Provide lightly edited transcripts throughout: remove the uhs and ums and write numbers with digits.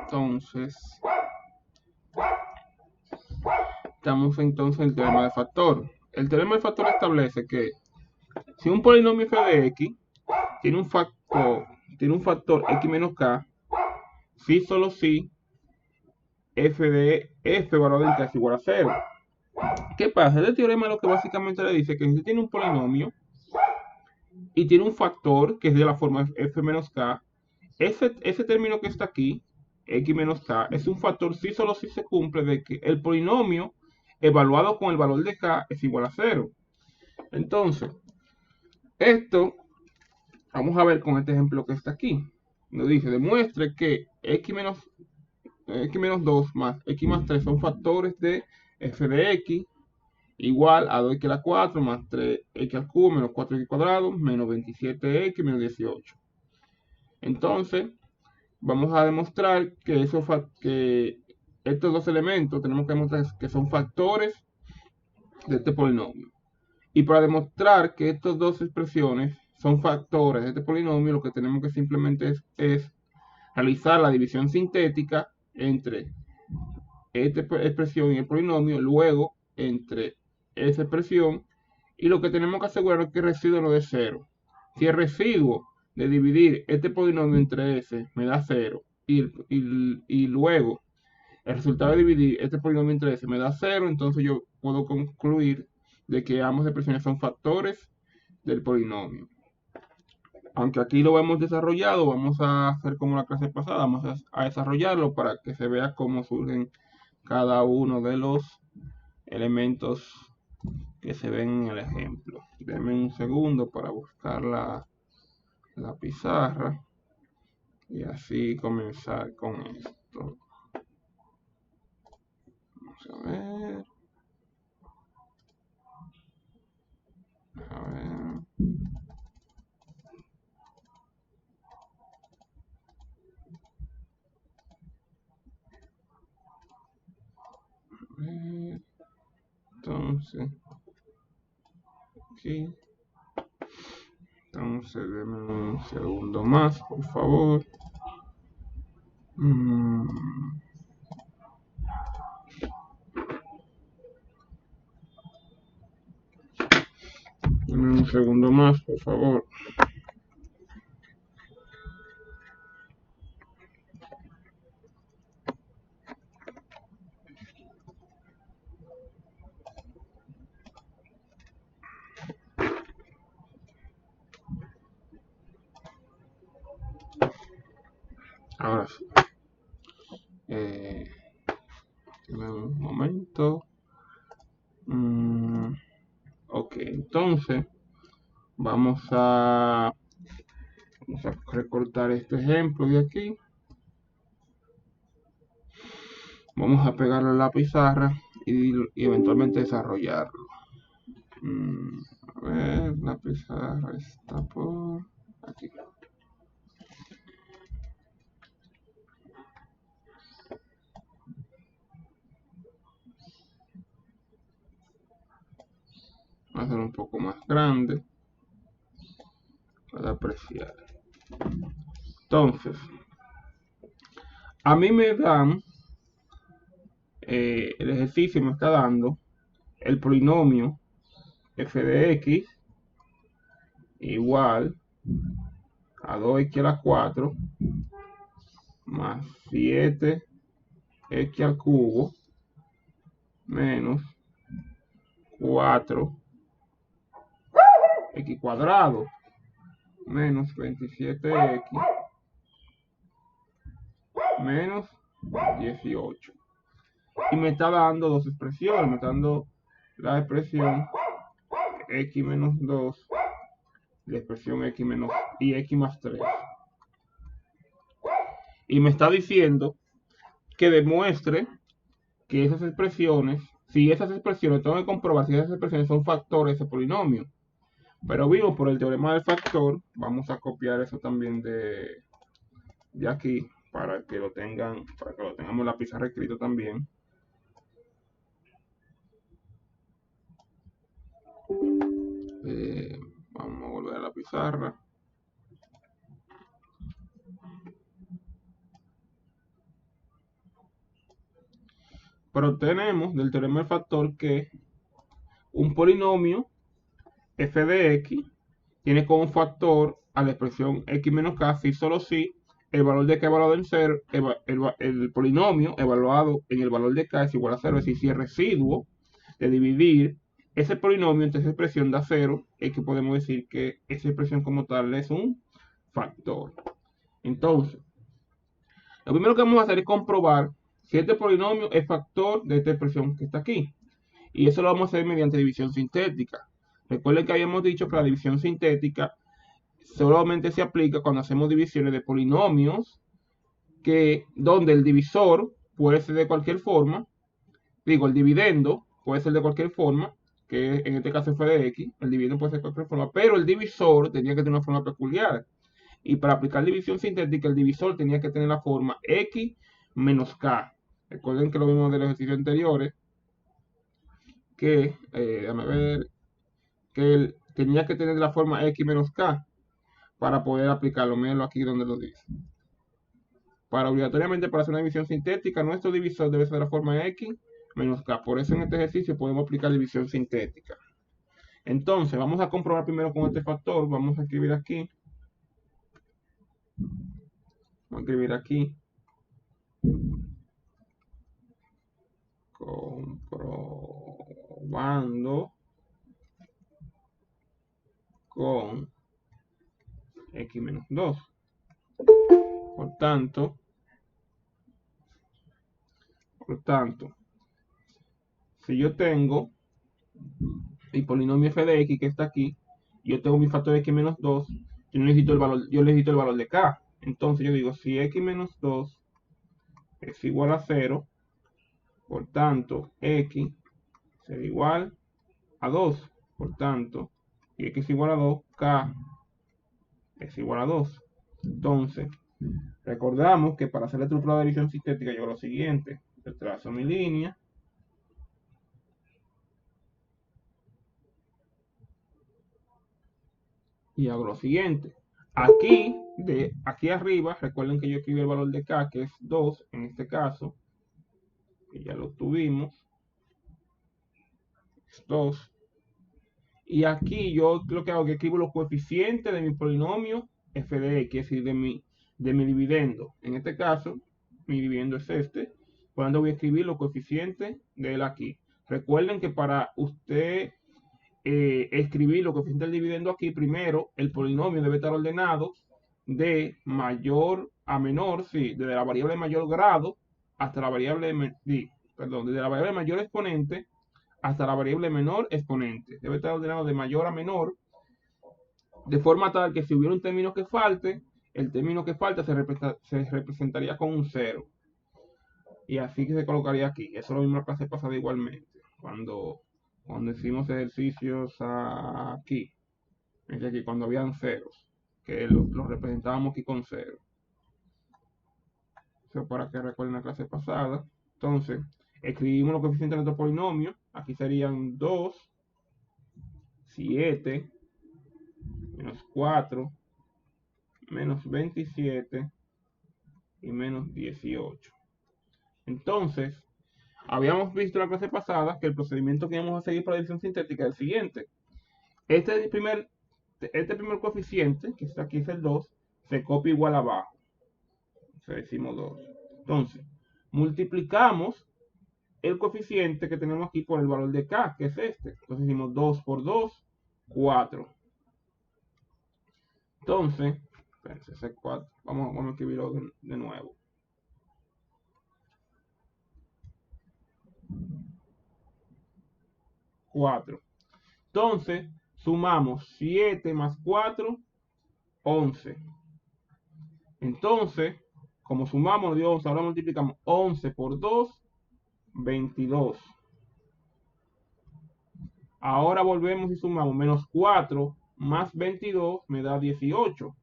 Entonces, estamos entonces en el teorema de factor. El teorema de factor establece que si un polinomio f de x tiene un factor x menos k, si solo si f de f valor de k es igual a 0. ¿Qué pasa? Este teorema lo que básicamente le dice que si tiene un polinomio y tiene un factor que es de la forma f menos k, ese término que está aquí, x menos k, es un factor si solo si se cumple de que el polinomio evaluado con el valor de k es igual a 0. Entonces, esto vamos a ver con este ejemplo que está aquí. Nos dice, demuestre que x menos 2 más x más 3 son factores de f de x igual a 2x a la 4 más 3x al cubo menos 4x cuadrado menos 27x menos 18. Entonces, vamos a demostrar que, que estos dos elementos tenemos que demostrar que son factores de este polinomio. Y para demostrar que estas dos expresiones son factores de este polinomio, lo que tenemos que simplemente es realizar la división sintética entre esta expresión y el polinomio, luego entre esa expresión, y lo que tenemos que asegurar es que el residuo no es 0. Si el residuo de dividir este polinomio entre ese me da 0 y luego el resultado de dividir este polinomio entre ese me da 0, entonces yo puedo concluir de que ambas expresiones son factores del polinomio. Aunque aquí lo hemos desarrollado, vamos a hacer como la clase pasada, vamos a desarrollarlo para que se vea cómo surgen cada uno de los elementos que se ven en el ejemplo. Denme un segundo para buscar la pizarra y así comenzar con esto. Vamos a ver. A ver. Entonces, aquí. Entonces, denme un segundo más, por favor. Denme un segundo más, por favor. Ahora sí. Un momento. Ok, entonces vamos a recortar este ejemplo de aquí. Vamos a pegarlo en la pizarra y eventualmente desarrollarlo. A ver, la pizarra está por aquí. Va a ser un poco más grande para apreciar. Entonces, a mí me dan, el ejercicio me está dando el polinomio f de x igual a 2x a la 4 más 7x al cubo menos 4x cuadrado menos 27x menos 18. Y me está dando dos expresiones. Me está dando la expresión x menos 2, la expresión x menos y x más 3. Y me está diciendo que demuestre que esas expresiones, si esas expresiones, tengo que comprobar si esas expresiones son factores de polinomio. Pero vivo por el teorema del factor, vamos a copiar eso también de aquí para que lo tengan, para que lo tengamos en la pizarra escrito también. Vamos a volver a la pizarra. Pero tenemos del teorema del factor que un polinomio f de x tiene como factor a la expresión x menos k si solo si el valor de k evaluado en 0, el polinomio evaluado en el valor de k es igual a 0, es decir, si el residuo de dividir ese polinomio entre esa expresión da 0, es que podemos decir que esa expresión como tal es un factor. Entonces, lo primero que vamos a hacer es comprobar si este polinomio es factor de esta expresión que está aquí. Y eso lo vamos a hacer mediante división sintética. Recuerden que habíamos dicho que la división sintética solamente se aplica cuando hacemos divisiones de polinomios donde el divisor puede ser de cualquier forma, digo, el dividendo puede ser de cualquier forma, que en este caso fue de x, el dividendo puede ser de cualquier forma, pero el divisor tenía que tener una forma peculiar. Y para aplicar división sintética, el divisor tenía que tener la forma x menos k. Recuerden que lo vimos de los ejercicios anteriores, que, déjame ver, que él tenía que tener la forma x menos k para poder aplicarlo. Mírenlo aquí donde lo dice. Obligatoriamente para hacer una división sintética, nuestro divisor debe ser de la forma x menos k. Por eso en este ejercicio podemos aplicar división sintética. Entonces, vamos a comprobar primero con este factor. Vamos a escribir aquí. Vamos a escribir aquí. Comprobando con x menos 2. Por tanto, si yo tengo el polinomio f de x que está aquí, yo tengo mi factor x menos 2, yo necesito el valor de k. Entonces yo digo, si x menos 2 es igual a 0, por tanto, x será igual a 2. Por tanto, y x es igual a 2, k es igual a 2. Entonces, recordamos que para hacer la estructura de división sintética yo hago lo siguiente. Yo trazo mi línea. Y hago lo siguiente. Aquí arriba, recuerden que yo escribí el valor de k, que es 2 en este caso. Que ya lo tuvimos. Es 2. Y aquí yo lo que hago es que escribo los coeficientes de mi polinomio f de x, es decir, de mi dividendo. En este caso, mi dividendo es este. Por lo tanto, voy a escribir los coeficientes de él aquí. Recuerden que para usted escribir los coeficientes del dividendo aquí, primero el polinomio debe estar ordenado de mayor a menor, sí, desde la variable de mayor grado hasta la variable desde la variable de mayor exponente hasta la variable menor exponente. Debe estar ordenado de mayor a menor, de forma tal que si hubiera un término que falte, el término que falta se representaría con un 0. Y así que se colocaría aquí. Eso lo mismo en la clase pasada igualmente. Cuando hicimos ejercicios aquí. Es aquí, cuando habían ceros. Que los representábamos aquí con 0. Eso para que recuerden la clase pasada. Entonces, escribimos los coeficientes de nuestro polinomio. Aquí serían 2, 7, menos 4, menos 27 y menos 18. Entonces, habíamos visto en la clase pasada que el procedimiento que íbamos a seguir para la división sintética es el siguiente. Este primer coeficiente, que está aquí es el 2, se copia igual abajo. Entonces decimos 2. Entonces, multiplicamos el coeficiente que tenemos aquí por el valor de k, que es este. Entonces decimos 2 por 2, 4. Entonces, ese 4. Vamos a escribirlo de nuevo. Entonces, sumamos 7 más 4, 11. Entonces, como sumamos, nos dio 11, ahora multiplicamos 11 por 2, 22. Ahora volvemos y sumamos menos 4 más 22 me da 18.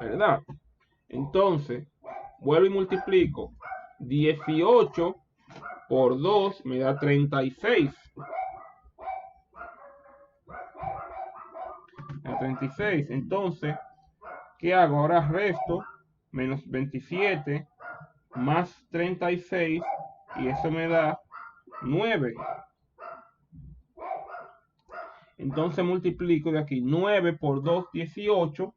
¿Verdad? Entonces, vuelvo y multiplico 18 por 2 me da 36. A 36. Entonces, ¿qué hago? Ahora resto menos 27 más 36 y eso me da 9. Entonces multiplico de aquí 9 por 2, 18.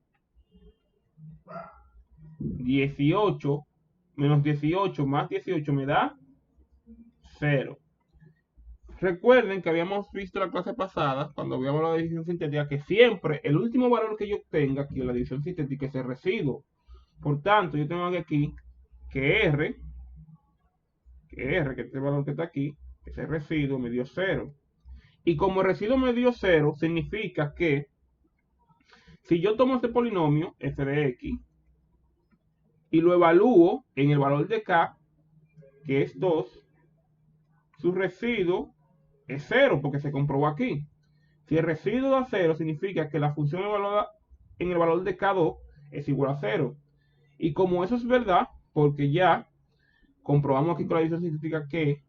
18 menos 18 más 18 me da 0. Recuerden que habíamos visto la clase pasada, cuando habíamos hablado de división sintética, que siempre el último valor que yo obtenga aquí en la división sintética es el residuo. Por tanto, yo tengo aquí que R, que este valor que está aquí, ese residuo me dio 0. Y como el residuo me dio 0, significa que si yo tomo este polinomio, f de x, y lo evalúo en el valor de k, que es 2, su residuo es 0 porque se comprobó aquí. Si el residuo da 0, significa que la función evaluada en el valor de K2 es igual a 0. Y como eso es verdad, porque ya comprobamos aquí con la división sintética que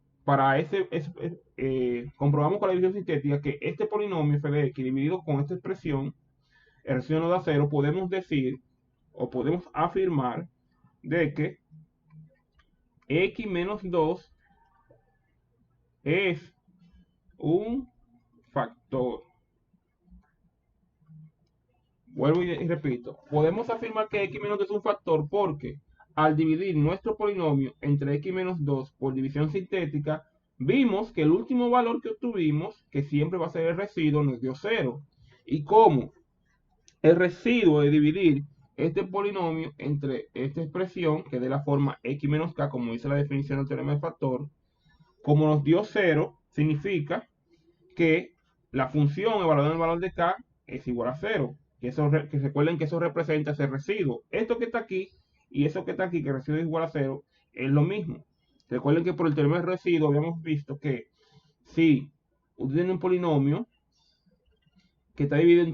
comprobamos con la división sintética que este polinomio f de x dividido con esta expresión, el residuo no da 0, podemos decir o podemos afirmar de que x menos 2 es un factor. Vuelvo y repito, podemos afirmar que x menos 2 es un factor porque al dividir nuestro polinomio entre x menos 2 por división sintética, vimos que el último valor que obtuvimos, que siempre va a ser el residuo, nos dio 0. Y como el residuo de dividir este polinomio entre esta expresión, que es de la forma x menos k, como dice la definición del teorema de factor, como nos dio 0, significa que la función evaluada en el valor de k es igual a 0. Que recuerden que eso representa ese residuo. Esto que está aquí y eso que está aquí, que el residuo es igual a 0, es lo mismo. Recuerden que por el teorema de residuo habíamos visto que si tienen un polinomio que está dividido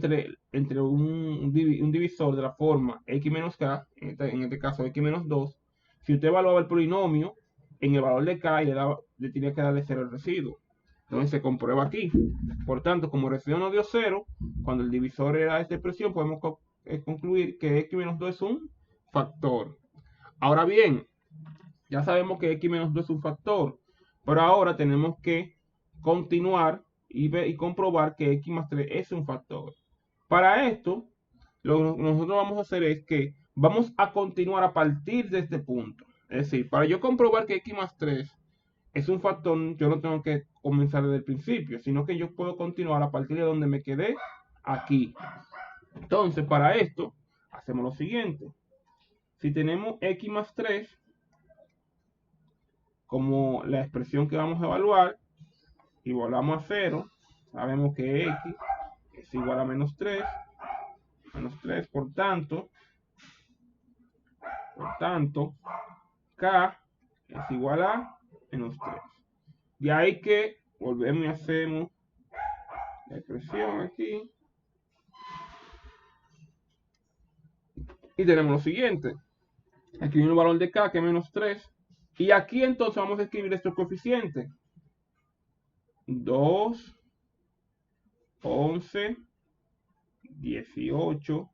entre un divisor de la forma x menos k, en este caso x menos 2, si usted evaluaba el polinomio en el valor de k y le tenía que darle 0 al residuo. Entonces se comprueba aquí. Por tanto, como el residuo nos dio 0, cuando el divisor era esta expresión, podemos concluir que x menos 2 es un factor. Ahora bien, ya sabemos que x menos 2 es un factor, pero ahora tenemos que continuar y comprobar que x más 3 es un factor. Para esto, lo que nosotros vamos a hacer es que vamos a continuar a partir de este punto. Es decir, para yo comprobar que x más 3 es un factor, yo no tengo que comenzar desde el principio, sino que yo puedo continuar a partir de donde me quedé aquí. Entonces, para esto, hacemos lo siguiente. Si tenemos x más 3 como la expresión que vamos a evaluar, y volvamos a 0, sabemos que x es igual a menos 3, por tanto, k es igual a menos 3. De ahí que volvemos y hacemos la expresión aquí. Y tenemos lo siguiente. Escribimos el valor de k, que es menos 3. Y aquí entonces vamos a escribir estos coeficientes. 2, 11, 18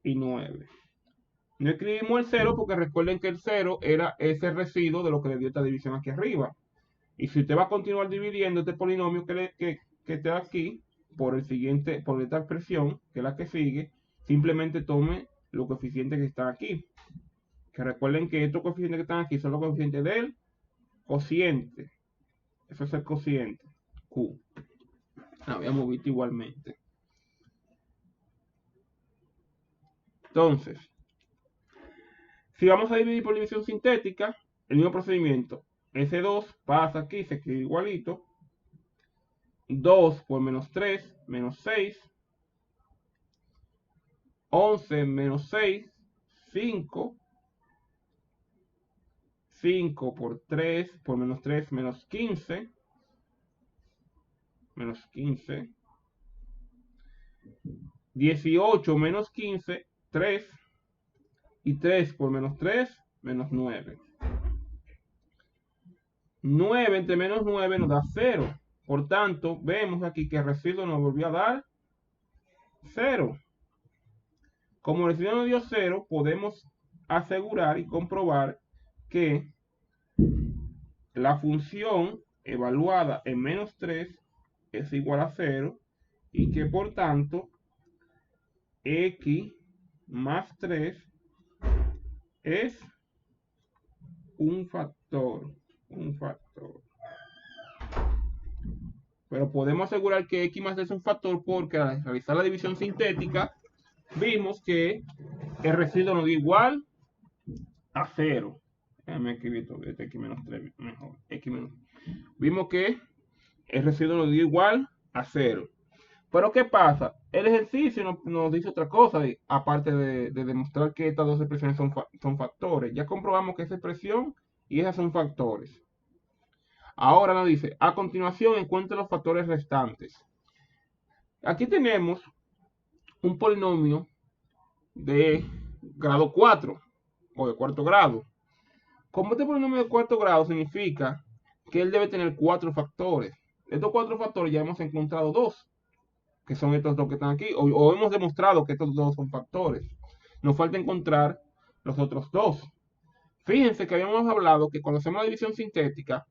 y 9. No escribimos el 0 porque recuerden que el 0 era ese residuo de lo que le dio esta división aquí arriba. Y si usted va a continuar dividiendo este polinomio que está aquí por esta expresión, que es la que sigue, simplemente tome los coeficientes que están aquí. Que recuerden que estos coeficientes que están aquí son los coeficientes del cociente. Eso es el cociente, Q. Habíamos visto igualmente. Entonces, si vamos a dividir por división sintética, el mismo procedimiento. S2 pasa aquí, se escribe igualito. 2 por menos 3, menos 6. 11 menos 6, 5. 5 por 3, por menos 3, menos 15. Menos 15. 18 menos 15, 3. Y 3 por menos 3, menos 9. 9 entre menos 9 nos da 0. Por tanto, vemos aquí que el residuo nos volvió a dar 0. Como el residuo nos dio 0, podemos asegurar y comprobar que la función evaluada en menos 3 es igual a 0 y que por tanto x más 3 es un factor. Pero podemos asegurar que x más 3 es un factor porque al realizar la división sintética vimos que el residuo nos dio igual a 0. Déjame escribir todo este x menos 3 mejor. Vimos que el residuo nos dio igual a 0. Pero ¿qué pasa? El ejercicio nos dice otra cosa, aparte de demostrar que estas dos expresiones son factores. Ya comprobamos que esa expresión y esas son factores. Ahora nos dice, a continuación encuentre los factores restantes. Aquí tenemos un polinomio de grado 4 o de cuarto grado. Como este polinomio de cuarto grado significa que él debe tener 4 factores. Estos 4 factores ya hemos encontrado 2, que son estos dos que están aquí, o hemos demostrado que estos dos son factores. Nos falta encontrar los otros 2. Fíjense que habíamos hablado que cuando hacemos la división sintética,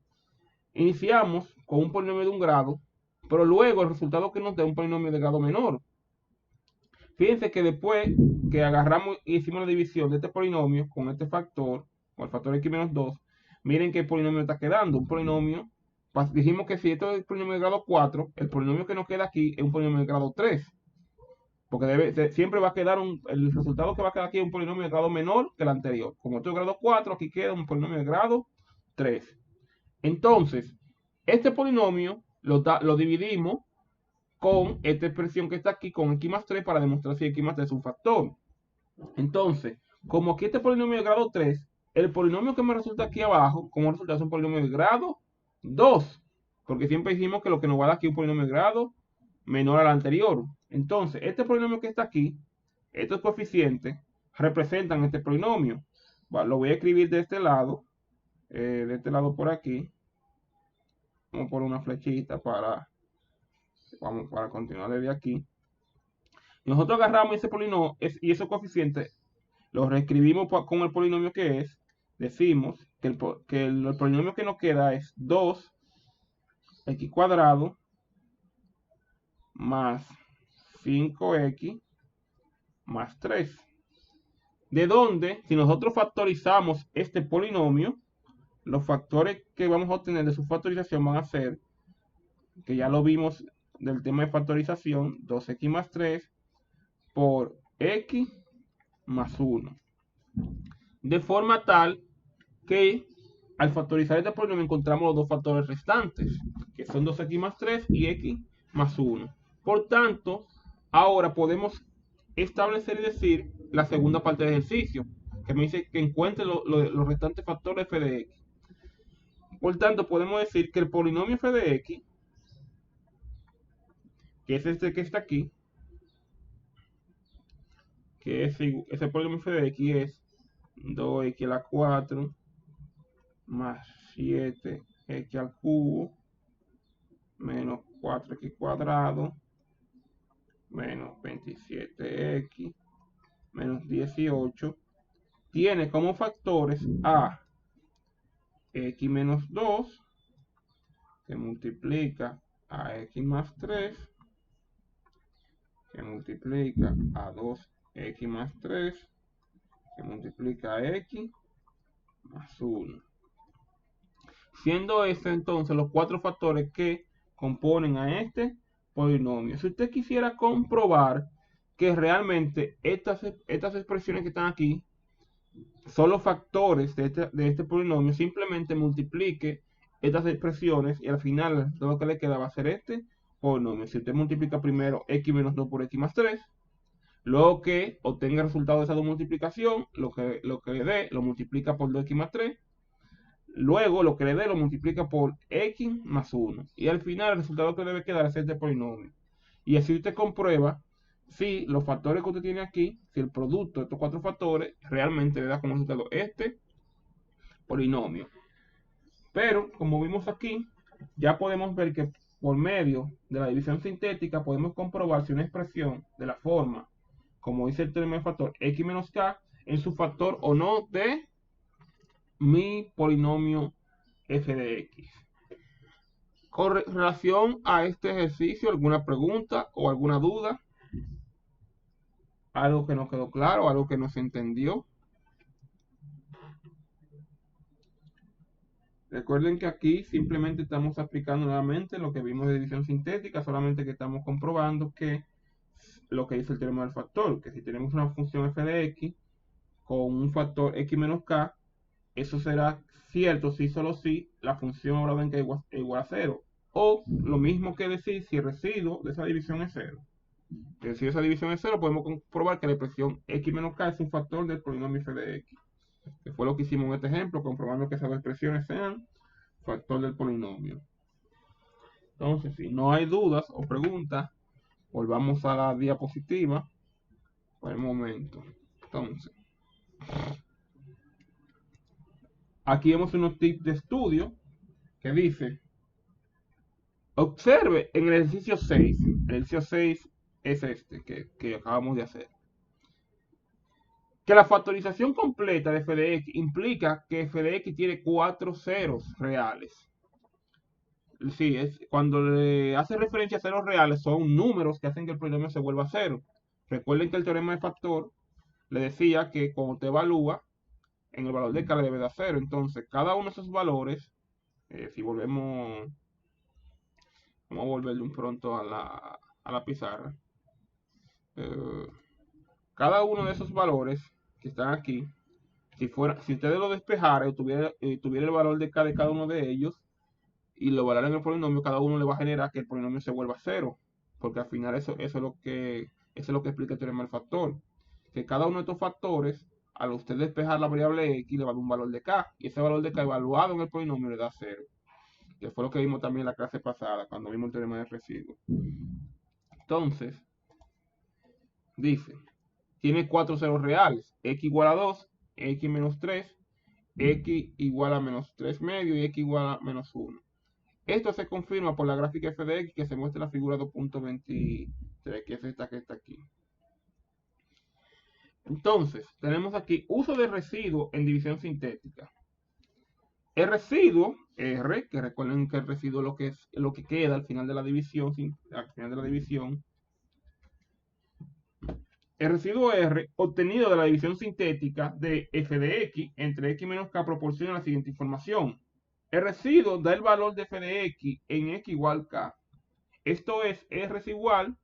iniciamos con un polinomio de un grado, pero luego el resultado que nos da un polinomio de grado menor. Fíjense que después que agarramos y hicimos la división de este polinomio con este factor, con el factor x menos 2, miren que el polinomio está quedando. Un polinomio, dijimos que si esto es el polinomio de grado 4, el polinomio que nos queda aquí es un polinomio de grado 3. Porque siempre va a quedar el resultado que va a quedar aquí es un polinomio de grado menor que el anterior. Como esto es grado 4, aquí queda un polinomio de grado 3. Entonces, este polinomio lo dividimos con esta expresión que está aquí, con x más 3, para demostrar si x más 3 es un factor. Entonces, como aquí este polinomio de grado 3, el polinomio que me resulta aquí abajo, como resulta es un polinomio de grado 2. Porque siempre dijimos que lo que nos va a dar aquí es un polinomio de grado menor al anterior. Entonces, este polinomio que está aquí, estos coeficientes, representan este polinomio. Lo voy a escribir de este lado por aquí. Vamos a poner una flechita para continuar desde aquí. Nosotros agarramos ese polinomio y esos coeficientes los reescribimos con el polinomio que es. Decimos que el polinomio que nos queda es 2x cuadrado más 5x más 3. De donde, si nosotros factorizamos este polinomio, los factores que vamos a obtener de su factorización van a ser, que ya lo vimos del tema de factorización, 2x más 3 por x más 1. De forma tal que al factorizar este polinomio encontramos los dos factores restantes, que son 2x más 3 y x más 1. Por tanto, ahora podemos establecer y decir la segunda parte del ejercicio, que me dice que encuentre los restantes factores f de x. Por tanto, podemos decir que el polinomio f de x, que es este que está aquí, que ese polinomio f de x es 2x a la 4 más 7x al cubo menos 4x cuadrado menos 27x menos 18 tiene como factores a x menos 2 que multiplica a x más 3 que multiplica a 2x más 3 que multiplica a x más 1. Siendo estos entonces los 4 factores que componen a este polinomio. Si usted quisiera comprobar que realmente estas expresiones que están aquí son los factores de este polinomio, simplemente multiplique estas expresiones y al final todo lo que le queda va a ser este polinomio. Si usted multiplica primero x menos 2 por x más 3, luego que obtenga el resultado de esa multiplicación, lo que le dé, lo multiplica por 2x más 3, luego lo que le dé lo multiplica por x más 1. Y al final el resultado que debe quedar es este polinomio. Y así usted comprueba si los factores que usted tiene aquí, si el producto de estos 4 factores realmente le da como resultado este polinomio. Pero como vimos aquí, ya podemos ver que por medio de la división sintética podemos comprobar si una expresión de la forma, como dice el término de factor x menos k, es su factor o no de mi polinomio f de x. Con relación a este ejercicio, ¿alguna pregunta o alguna duda? ¿Algo que no quedó claro? ¿Algo que no se entendió? Recuerden que aquí simplemente estamos aplicando nuevamente lo que vimos de división sintética, solamente que estamos comprobando que lo que dice el teorema del factor, que si tenemos una función f de x con un factor x menos k, eso será cierto si solo si la función ahora ven que es igual a 0. O lo mismo que decir si el residuo de esa división es 0. Que si esa división es 0, podemos comprobar que la expresión x menos k es un factor del polinomio f de x. Que fue lo que hicimos en este ejemplo, comprobando que esas dos expresiones sean factor del polinomio. Entonces, si no hay dudas o preguntas, volvamos a la diapositiva por el momento. Entonces, aquí vemos unos tips de estudio que dice: observe en el ejercicio 6. El ejercicio 6 es este que acabamos de hacer. Que la factorización completa de f de x implica que f de x tiene 4 ceros reales. Sí, cuando le hace referencia a ceros reales, son números que hacen que el polinomio se vuelva cero. Recuerden que el teorema de factor le decía que cuando te evalúa, en el valor de k le debe dar 0. Entonces, cada uno de esos valores, si volvemos, vamos a volverle un pronto a la pizarra. Cada uno de esos valores que están aquí, si ustedes lo despejaran y tuviera el valor de k de cada uno de ellos, y lo valoran en el polinomio, cada uno le va a generar que el polinomio se vuelva cero, porque al final eso es lo que explica el teorema del factor, que cada uno de estos factores, al usted despejar la variable x, le va a dar un valor de k, y ese valor de k evaluado en el polinomio le da 0, que fue lo que vimos también en la clase pasada, cuando vimos el teorema del residuo. Entonces, dice, tiene 4 ceros reales: x igual a 2, x menos 3, x igual a menos 3 medio y x igual a menos 1. Esto se confirma por la gráfica f de x que se muestra en la figura 2.23, que es esta que está aquí. Entonces, tenemos aquí uso de residuo en división sintética. El residuo, R, que recuerden que el residuo es lo que queda al final de la división, el residuo R obtenido de la división sintética de f de x entre x menos k proporciona la siguiente información. El residuo da el valor de f de x en x igual k. Esto es, R es igual,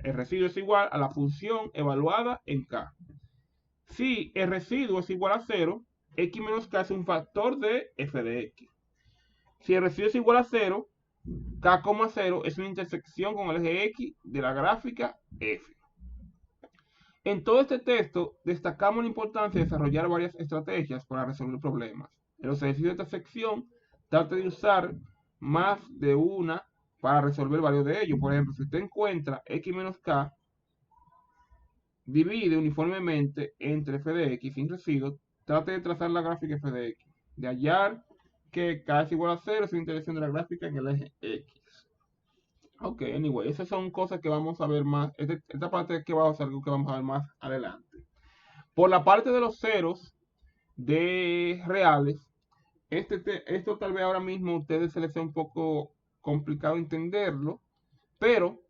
el residuo es igual a la función evaluada en k. Si el residuo es igual a 0, x menos k es un factor de f de x. Si el residuo es igual a 0, k, 0 es una intersección con el eje x de la gráfica f. En todo este texto destacamos la importancia de desarrollar varias estrategias para resolver problemas. En los ejercicios de esta sección, trate de usar más de una para resolver varios de ellos. Por ejemplo, si usted encuentra x menos k, divide uniformemente entre f de x sin residuo, trate de trazar la gráfica f de x. De hallar que k es igual a 0 es una intersección de la gráfica en el eje x. Ok, anyway, esas son cosas que vamos a ver más. Esta parte que va a ser algo que vamos a ver más adelante. Por la parte de los ceros de reales, esto tal vez ahora mismo a ustedes se les sea un poco complicado entenderlo, pero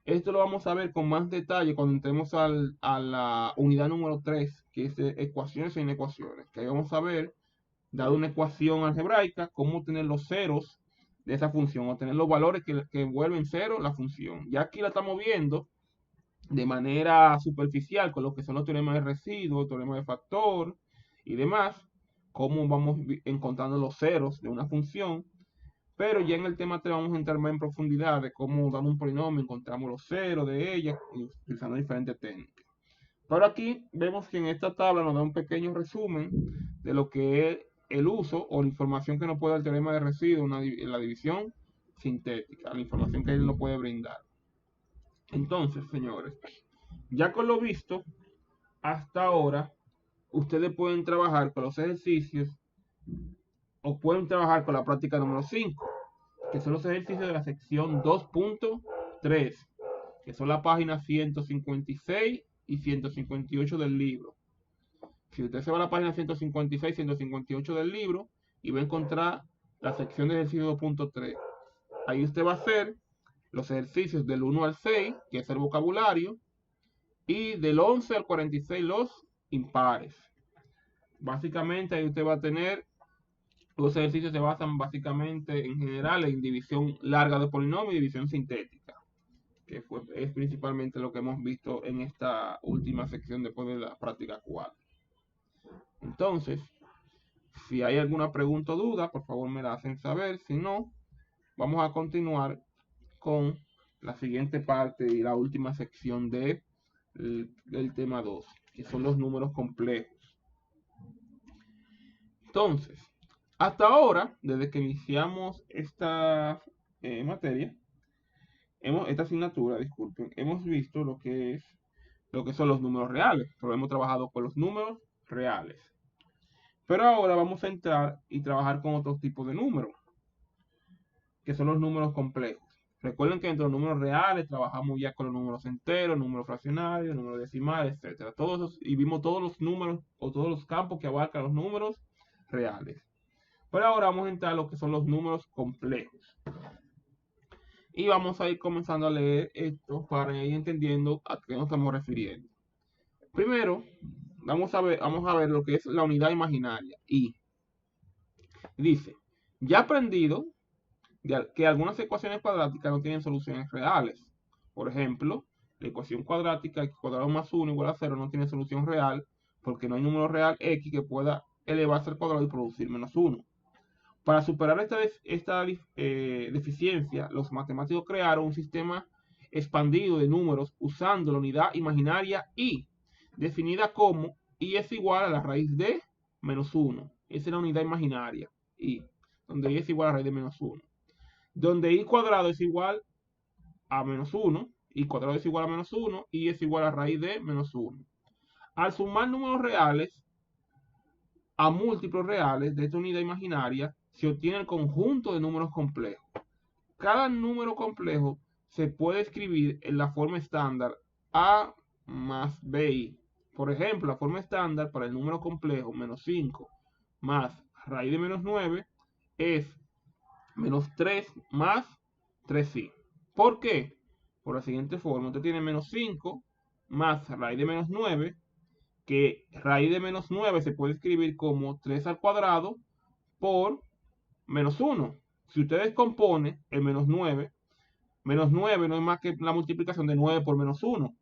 esto lo vamos a ver con más detalle cuando entremos a la unidad número 3, que es de ecuaciones e inecuaciones. Que ahí vamos a ver, dado una ecuación algebraica, cómo obtener los ceros de esa función, obtener los valores que vuelven cero la función. Ya aquí la estamos viendo de manera superficial con lo que son los teoremas de residuo, teoremas de factor y demás, cómo vamos encontrando los ceros de una función, pero ya en el tema 3 vamos a entrar más en profundidad de cómo dando un polinomio encontramos los ceros de ella utilizando diferentes técnicas. Pero aquí vemos que en esta tabla nos da un pequeño resumen de lo que es el uso o la información que nos puede dar el teorema de residuo en la división sintética, la información que él nos puede brindar. Entonces, señores, ya con lo visto hasta ahora, ustedes pueden trabajar con los ejercicios o pueden trabajar con la práctica número 5, que son los ejercicios de la sección 2.3, que son la página 156 y 158 del libro. Si usted se va a la página 156, 158 del libro y va a encontrar la sección de ejercicio 2.3, ahí usted va a hacer los ejercicios del 1 al 6, que es el vocabulario, y del 11 al 46 los impares. Básicamente ahí usted va a tener, los ejercicios se basan básicamente en general en división larga de polinomio y división sintética, que es principalmente lo que hemos visto en esta última sección después de la práctica 4. Entonces, si hay alguna pregunta o duda, por favor me la hacen saber. Si no, vamos a continuar con la siguiente parte y la última sección del tema 2, que son los números complejos. Entonces, hasta ahora, desde que iniciamos esta materia, esta asignatura, disculpen, hemos visto lo que son los números reales, pero hemos trabajado con los números reales. Pero ahora vamos a entrar y trabajar con otros tipos de números, que son los números complejos. Recuerden que entre los números reales trabajamos ya con los números enteros, números fraccionarios, números decimales, etc. Y vimos todos los números o todos los campos que abarcan los números reales. Pero ahora vamos a entrar a lo que son los números complejos. Y vamos a ir comenzando a leer esto para ir entendiendo a qué nos estamos refiriendo. Primero, vamos a ver lo que es la unidad imaginaria. Y dice, ya aprendido que algunas ecuaciones cuadráticas no tienen soluciones reales. Por ejemplo, la ecuación cuadrática x cuadrado más 1 igual a 0 no tiene solución real porque no hay número real x que pueda elevarse al cuadrado y producir menos 1. Para superar esta deficiencia, los matemáticos crearon un sistema expandido de números usando la unidad imaginaria y, definida como y es igual a la raíz de menos 1. Esa es la unidad imaginaria, y donde y es igual a la raíz de menos 1. Donde y cuadrado es igual a menos 1, y cuadrado es igual a menos 1, y es igual a raíz de menos 1. Al sumar números reales a múltiplos reales de esta unidad imaginaria, se obtiene el conjunto de números complejos. Cada número complejo se puede escribir en la forma estándar a más bi. Por ejemplo, la forma estándar para el número complejo menos 5 más raíz de menos 9 es menos 3 más 3i. ¿Por qué? Por la siguiente forma, usted tiene menos 5 más raíz de menos 9, que raíz de menos 9 se puede escribir como 3 al cuadrado por menos 1. Si usted descompone el menos 9 no es más que la multiplicación de 9 por menos 1.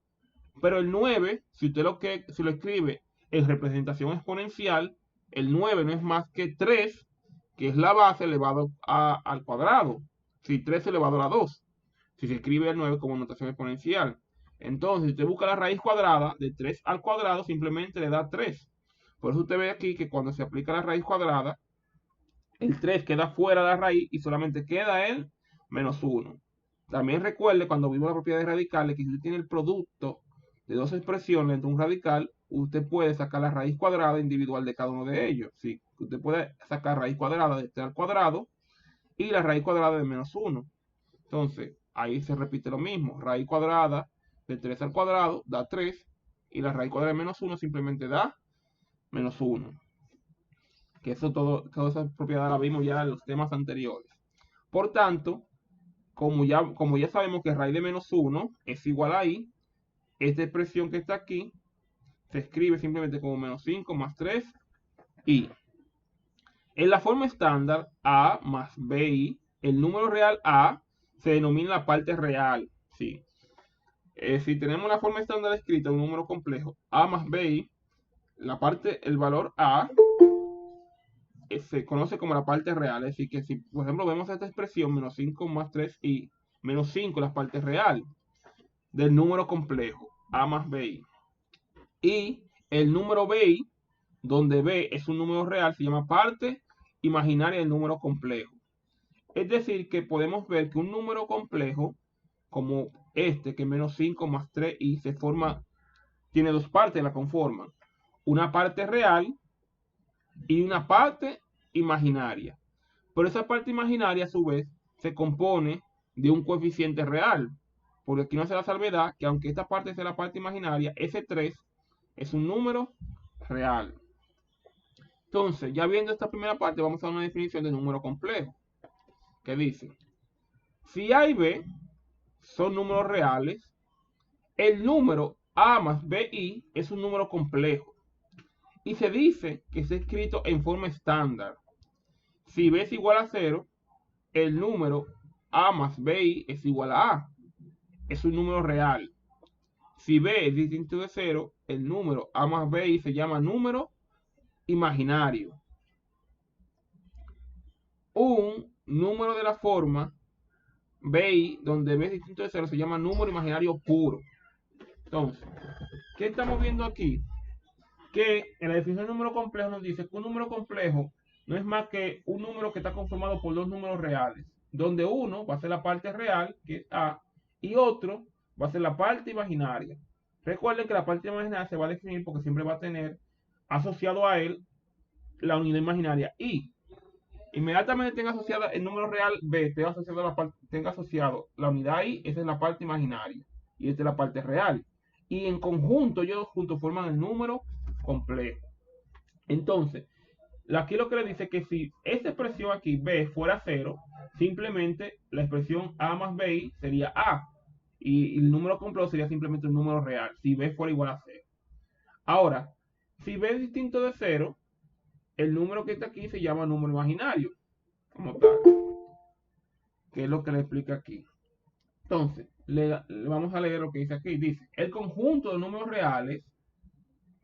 Pero el 9, si usted si lo escribe en representación exponencial, el 9 no es más que 3, que es la base elevado al cuadrado. Si 3 elevado a la 2. Si se escribe el 9 como notación exponencial. Entonces, si usted busca la raíz cuadrada de 3 al cuadrado, simplemente le da 3. Por eso usted ve aquí que cuando se aplica la raíz cuadrada, el 3 queda fuera de la raíz y solamente queda el menos 1. También recuerde cuando vimos la propiedad de radicales que si usted tiene el producto de dos expresiones entre un radical, usted puede sacar la raíz cuadrada individual de cada uno de ellos. Sí, usted puede sacar raíz cuadrada de 3 al cuadrado y la raíz cuadrada de menos 1. Entonces, ahí se repite lo mismo. Raíz cuadrada de 3 al cuadrado da 3 y la raíz cuadrada de menos 1 simplemente da menos 1. Que eso toda esa propiedad la vimos ya en los temas anteriores. Por tanto, como ya sabemos que raíz de menos 1 es igual a i, esta expresión que está aquí se escribe simplemente como menos 5 más 3 i. En la forma estándar a más bi, el número real a se denomina la parte real. ¿Sí? Si tenemos la forma estándar escrita, un número complejo, a más bi, el valor a se conoce como la parte real. Es decir, que si, por ejemplo, vemos esta expresión, menos 5 más 3i, menos 5 es la parte real del número complejo, a más bi. Y el número bi, donde b es un número real, se llama parte imaginaria del número complejo. Es decir, que podemos ver que un número complejo, como este, que es menos 5 más 3i, tiene dos partes, la conforman. Una parte real y una parte imaginaria. Pero esa parte imaginaria, a su vez, se compone de un coeficiente real. Porque aquí no hace la salvedad que aunque esta parte sea la parte imaginaria, ese 3 es un número real. Entonces, ya viendo esta primera parte, vamos a una definición de número complejo, que dice, si A y B son números reales, el número A más BI es un número complejo y se dice que está escrito en forma estándar. Si B es igual a 0, el número A más BI es igual a A. Es un número real. Si B es distinto de 0, el número A más BI se llama número imaginario. Un número de la forma BI, donde B es distinto de 0, se llama número imaginario puro. Entonces, ¿qué estamos viendo aquí? Que en la definición de número complejo nos dice que un número complejo no es más que un número que está conformado por dos números reales, donde uno va a ser la parte real, que es A, y otro va a ser la parte imaginaria. Recuerden que la parte imaginaria se va a definir porque siempre va a tener asociado a él la unidad imaginaria y inmediatamente tenga asociada el número real B, tenga asociado la unidad I, esa es la parte imaginaria y esta es la parte real. Y en conjunto, ellos juntos forman el número complejo. Entonces, aquí lo que le dice es que si esta expresión aquí, B, fuera 0, simplemente la expresión A más BI sería A. Y el número complejo sería simplemente un número real, si B fuera igual a 0. Ahora, si B es distinto de 0, el número que está aquí se llama número imaginario, como tal, que es lo que le explica aquí. Entonces, le vamos a leer lo que dice aquí. Dice, el conjunto de números reales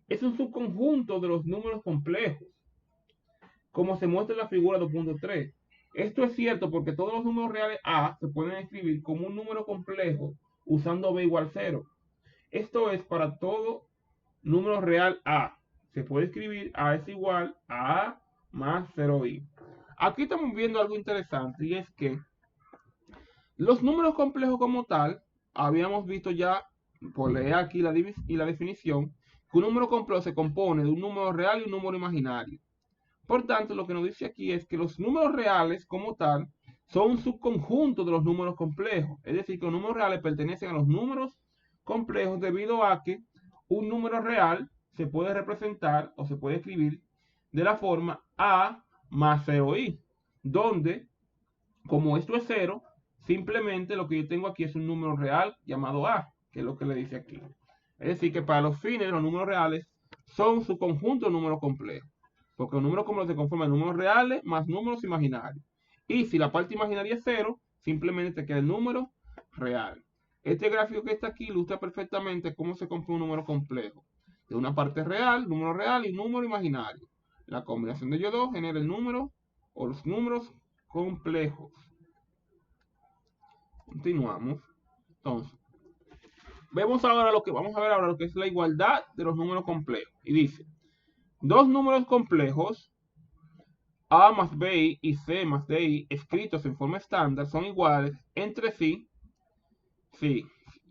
es un subconjunto de los números complejos, como se muestra en la figura 2.3. Esto es cierto porque todos los números reales A se pueden escribir como un número complejo usando B igual 0. Esto es para todo número real A. Se puede escribir A es igual a A más 0i. Aquí estamos viendo algo interesante y es que los números complejos como tal, habíamos visto ya, por leer aquí la definición, que un número complejo se compone de un número real y un número imaginario. Por tanto, lo que nos dice aquí es que los números reales como tal son un subconjunto de los números complejos. Es decir, que los números reales pertenecen a los números complejos debido a que un número real se puede representar o se puede escribir de la forma A más 0i, donde, como esto es 0, simplemente lo que yo tengo aquí es un número real llamado A, que es lo que le dice aquí. Es decir, que para los fines los números reales son su conjunto de números complejos. Porque los números complejos se conforman de números reales más números imaginarios. Y si la parte imaginaria es 0, simplemente te queda el número real. Este gráfico que está aquí ilustra perfectamente cómo se compone un número complejo. De una parte real, número real y número imaginario. La combinación de ellos dos genera el número o los números complejos. Continuamos. Entonces, vamos a ver ahora lo que es la igualdad de los números complejos. Y dice, dos números complejos, A más BI y C más DI, escritos en forma estándar, son iguales entre sí. Sí,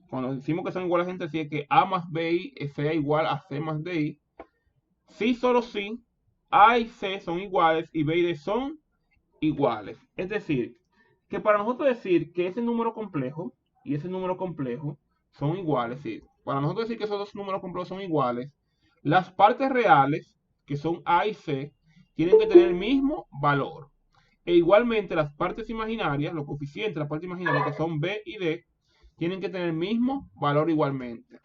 cuando decimos que son iguales entre sí, es que A más BI sea igual a C más DI. Sí, solo sí, A y C son iguales y B y D son iguales. Es decir, que para nosotros decir que ese número complejo y ese número complejo son iguales, ¿sí? Para nosotros decir que esos dos números complejos son iguales, las partes reales, que son A y C, tienen que tener el mismo valor. E igualmente las partes imaginarias, los coeficientes de las partes imaginarias, que son B y D, tienen que tener el mismo valor igualmente.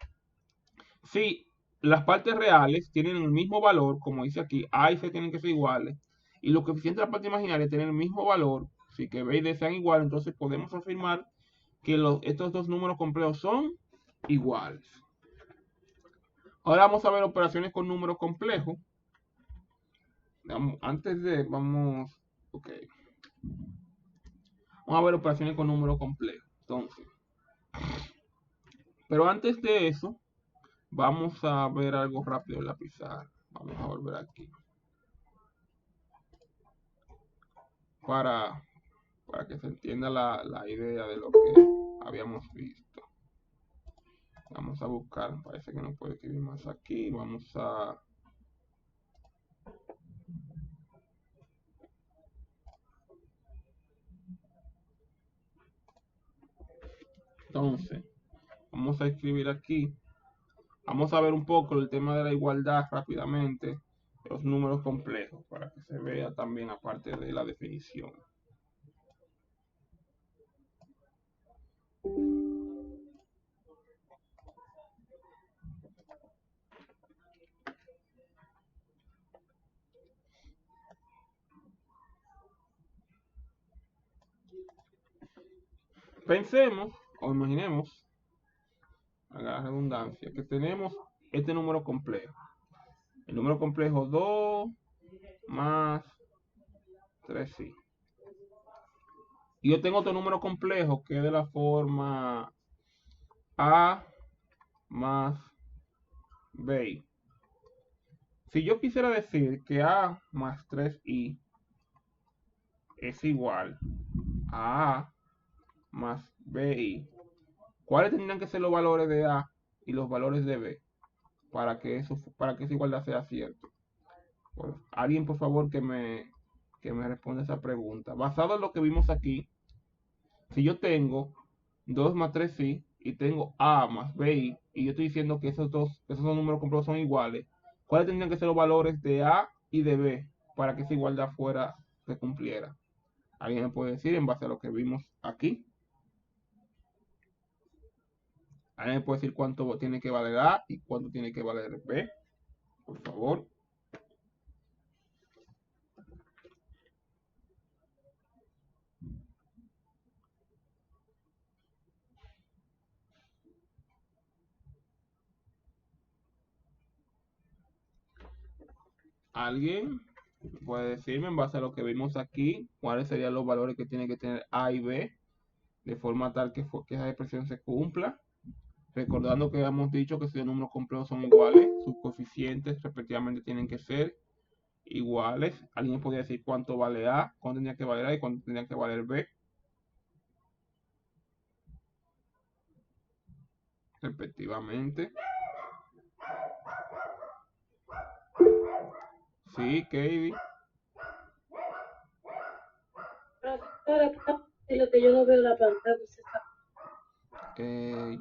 Si las partes reales tienen el mismo valor, como dice aquí, A y C tienen que ser iguales, y los coeficientes de la parte imaginaria tienen el mismo valor, si que B y D sean iguales, entonces podemos afirmar que estos dos números complejos son iguales. Ahora vamos a ver operaciones con números complejos. Ok. Vamos a ver operaciones con números complejos. Entonces, pero antes de eso, vamos a ver algo rápido en la pizarra. Vamos a volver aquí. Para que se entienda la idea de lo que habíamos visto. Vamos a buscar, parece que no puede escribir más aquí. Vamos a... Entonces, vamos a escribir aquí Vamos a ver un poco el tema de la igualdad rápidamente, los números complejos, para que se vea también aparte de la definición. Pensemos o imaginemos, a la redundancia, que tenemos este número complejo. El número complejo 2 más 3i. Y yo tengo otro número complejo que es de la forma a más b. Si yo quisiera decir que a más 3i es igual a más bi, ¿cuáles tendrían que ser los valores de a y los valores de b para que esa igualdad sea cierta? Pues, alguien por favor que me responda esa pregunta. Basado en lo que vimos aquí, si yo tengo 2 más 3i y tengo a más bi, y yo estoy diciendo que esos dos números complejos son iguales, ¿cuáles tendrían que ser los valores de a y de b para que esa igualdad se cumpliera? ¿Alguien me puede decir en base a lo que vimos aquí? ¿Alguien me puede decir cuánto tiene que valer a y cuánto tiene que valer b? Por favor. ¿Alguien puede decirme en base a lo que vimos aquí cuáles serían los valores que tiene que tener a y b de forma tal que esa expresión se cumpla? Recordando que hemos dicho que si los números complejos son iguales, sus coeficientes respectivamente tienen que ser iguales. ¿Alguien podría decir cuánto vale a, cuánto tendría que valer a y cuánto tendría que valer b? Respectivamente. Sí, Katie. Lo que yo no veo en la pantalla.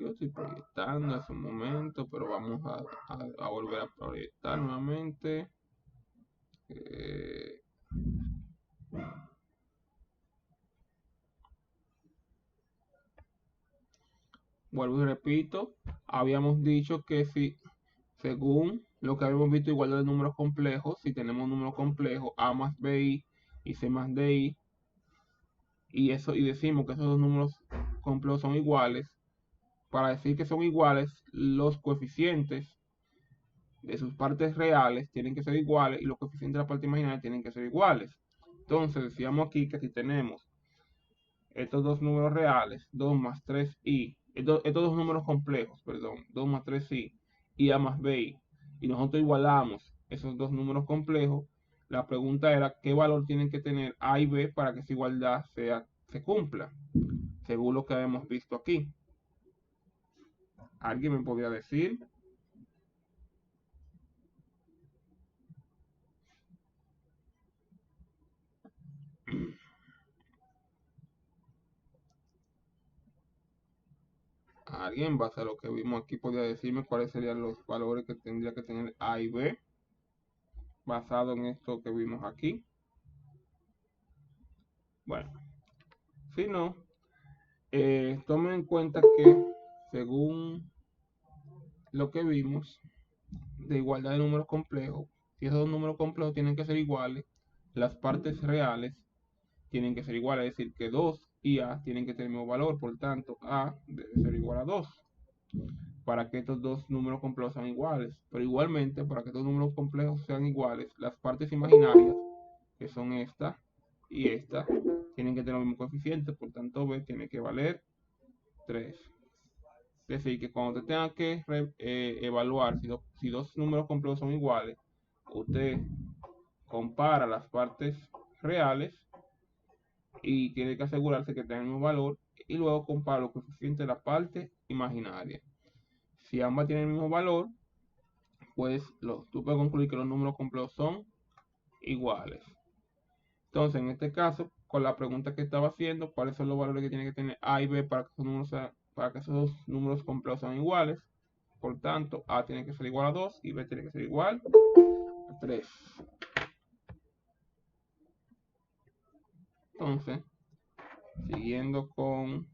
Yo estoy proyectando hace un momento, pero vamos a volver a proyectar nuevamente. Eh, Vuelvo y repito, habíamos dicho que si, según lo que habíamos visto, igualdad de números complejos, si tenemos un número complejo a más bi y c más di, y decimos que esos dos números complejos son iguales, para decir que son iguales, los coeficientes de sus partes reales tienen que ser iguales y los coeficientes de la parte imaginaria tienen que ser iguales. Entonces decíamos aquí que si tenemos estos dos números reales, 2 más 3i, estos dos números complejos, perdón, 2 más 3i y a más bi, y nosotros igualamos esos dos números complejos, la pregunta era qué valor tienen que tener a y b para que esa igualdad se cumpla, según lo que hemos visto aquí. ¿Alguien me podría decir? ¿Alguien, en base a lo que vimos aquí, podría decirme cuáles serían los valores que tendría que tener a y b basado en esto que vimos aquí? Bueno, si no, tomen en cuenta que según lo que vimos de igualdad de números complejos, si esos dos números complejos tienen que ser iguales, las partes reales tienen que ser iguales, es decir, que 2 y a tienen que tener el mismo valor, por tanto a debe ser igual a 2 para que estos dos números complejos sean iguales. Pero igualmente, para que estos números complejos sean iguales, las partes imaginarias, que son esta y esta, tienen que tener el mismo coeficiente, por tanto b tiene que valer 3. Es decir, que cuando usted tenga que evaluar si dos números complejos son iguales, usted compara las partes reales y tiene que asegurarse que tengan el mismo valor y luego compara los coeficientes de la parte imaginaria. Si ambas tienen el mismo valor, pues tú puedes concluir que los números complejos son iguales. Entonces, en este caso, con la pregunta que estaba haciendo, ¿cuáles son los valores que tiene que tener a y b para que esos números complejos sean iguales? Por tanto, A tiene que ser igual a 2 y B tiene que ser igual a 3. Entonces, siguiendo con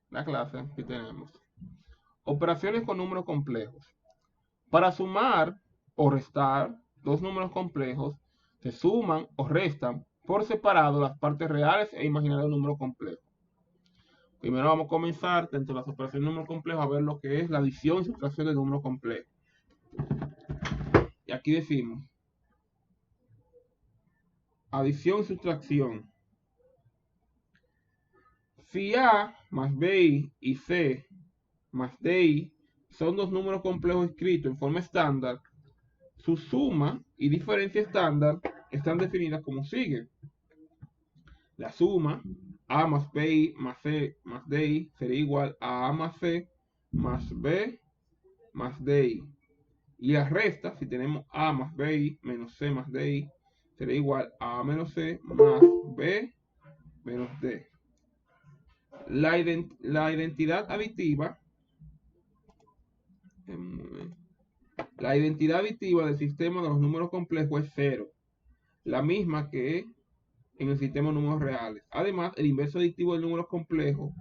la clase, aquí tenemos operaciones con números complejos. Para sumar o restar dos números complejos, se suman o restan por separado las partes reales e imaginarias del número complejo. Primero vamos a comenzar dentro de las operaciones de número complejo a ver lo que es la adición y sustracción de número complejo. Y aquí decimos adición y sustracción. Si A más B y C más DI son dos números complejos escritos en forma estándar, su suma y diferencia estándar están definidas como sigue. La suma A más BI más C más DI sería igual a A más C más B más DI. Y la resta, si tenemos A más BI menos C más DI, sería igual a A menos C más B menos D. La identidad aditiva del sistema de los números complejos es 0, la misma que en el sistema de números reales. Además, el inverso aditivo del número complejo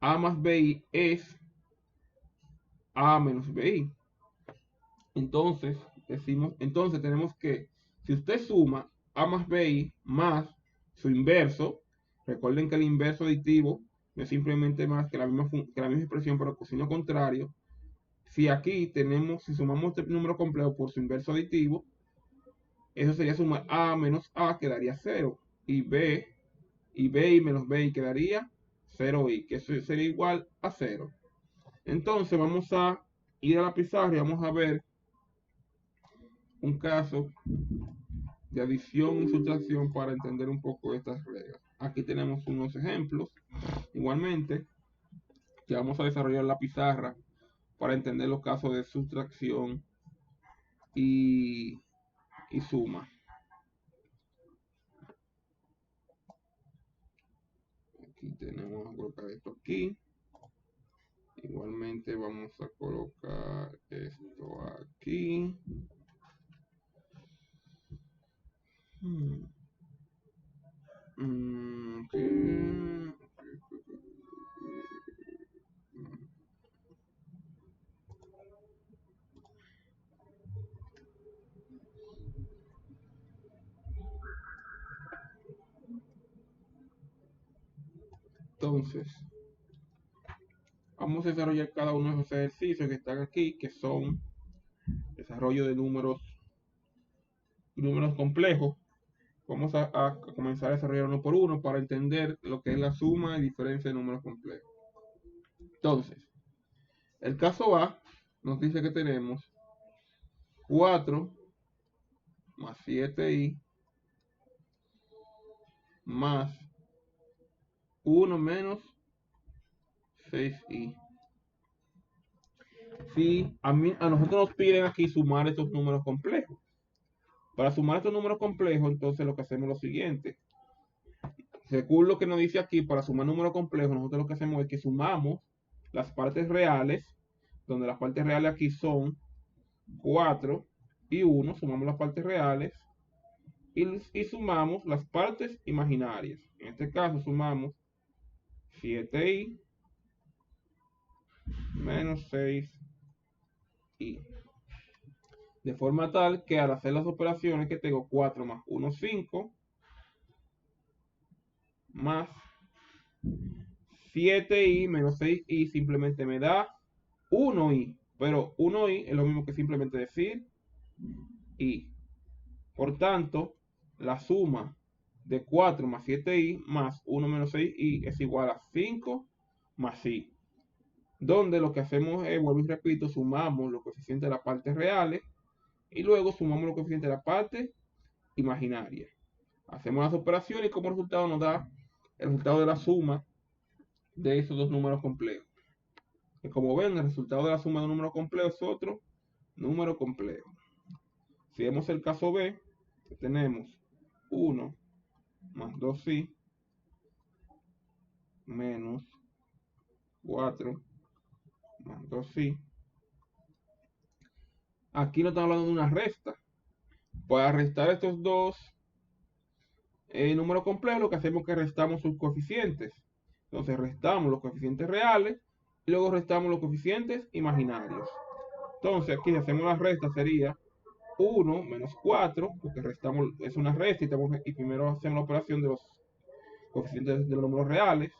A más BI es A menos BI. Entonces tenemos que si usted suma A más BI más su inverso, recuerden que el inverso aditivo no es simplemente más que la misma expresión, pero con signo contrario. Si aquí si sumamos este número complejo por su inverso aditivo, eso sería sumar A menos A, quedaría 0. Y B y menos B quedaría 0i, que eso sería igual a 0. Entonces vamos a ir a la pizarra y vamos a ver un caso de adición y sustracción para entender un poco estas reglas. Aquí tenemos unos ejemplos, igualmente, que vamos a desarrollar en la pizarra para entender los casos de sustracción y suma. Aquí tenemos a colocar esto aquí. Igualmente vamos a colocar esto aquí. Okay. Entonces, vamos a desarrollar cada uno de esos ejercicios que están aquí, que son desarrollo de números complejos. Vamos a comenzar a desarrollar uno por uno para entender lo que es la suma y diferencia de números complejos. Entonces, el caso A nos dice que tenemos 4 más 7i más 1 menos 6i. Si a nosotros nos piden aquí sumar estos números complejos. Para sumar estos números complejos, entonces lo que hacemos es lo siguiente. Según lo que nos dice aquí, para sumar números complejos, nosotros lo que hacemos es que sumamos las partes reales, donde las partes reales aquí son 4 y 1, sumamos las partes reales y sumamos las partes imaginarias. En este caso sumamos 7i menos 6i. De forma tal que al hacer las operaciones que tengo 4 más 1, 5, más 7i menos 6i simplemente me da 1i. Pero 1i es lo mismo que simplemente decir i. Por tanto, la suma de 4 más 7i más 1 menos 6i es igual a 5 más i. Donde lo que hacemos es, vuelvo y repito, sumamos los coeficientes de las partes reales y luego sumamos los coeficientes de la parte imaginaria. Hacemos las operaciones y como resultado nos da el resultado de la suma de esos dos números complejos. Y como ven, el resultado de la suma de un número complejo es otro número complejo. Si vemos el caso B, tenemos 1 más 2i menos 4 más 2i. Aquí no estamos hablando de una resta. Para restar estos dos números complejos, lo que hacemos es que restamos sus coeficientes. Entonces restamos los coeficientes reales y luego restamos los coeficientes imaginarios. Entonces aquí si hacemos la resta sería 1 menos 4, porque restamos, es una resta y primero hacemos la operación de los coeficientes de los números reales,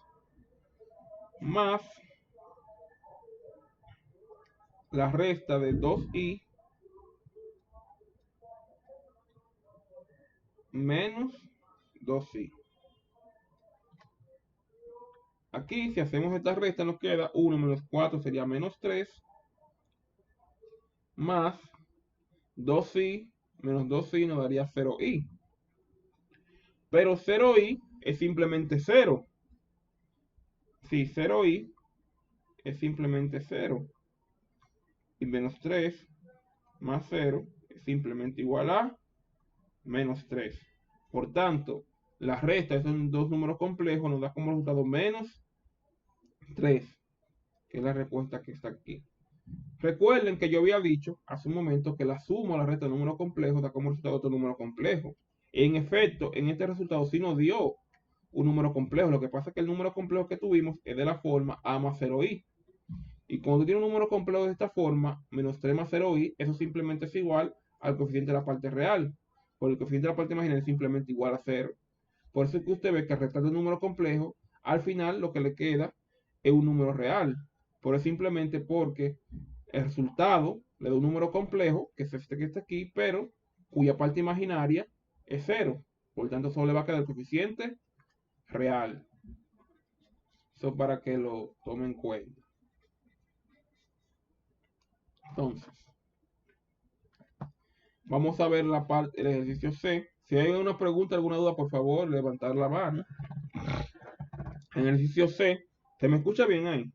más la resta de 2i menos 2i. Aquí si hacemos esta resta nos queda 1 menos 4 sería menos 3, más 2i menos 2i nos daría 0i. Pero 0i es simplemente 0. Sí, 0i es simplemente 0. Y menos 3 más 0 es simplemente igual a menos 3. Por tanto, la resta de esos dos números complejos nos da como resultado menos 3, que es la respuesta que está aquí. Recuerden que yo había dicho hace un momento que la suma o la resta de números complejos da como resultado otro número complejo. En efecto, en este resultado sí nos dio un número complejo. Lo que pasa es que el número complejo que tuvimos es de la forma a más 0i. Y cuando tú tienes un número complejo de esta forma, menos 3 más 0i, eso simplemente es igual al coeficiente de la parte real. Porque el coeficiente de la parte imaginaria es simplemente igual a 0. Por eso es que usted ve que al restar un número complejo, al final lo que le queda es un número real. Por eso simplemente porque el resultado le da un número complejo, que es este que está aquí, pero cuya parte imaginaria es 0. Por tanto, solo le va a quedar el coeficiente real. Eso para que lo tomen en cuenta. Entonces, vamos a ver la parte, el ejercicio C. Si hay una pregunta, alguna duda, por favor, levantar la mano. En el ejercicio C, ¿se me escucha bien ahí?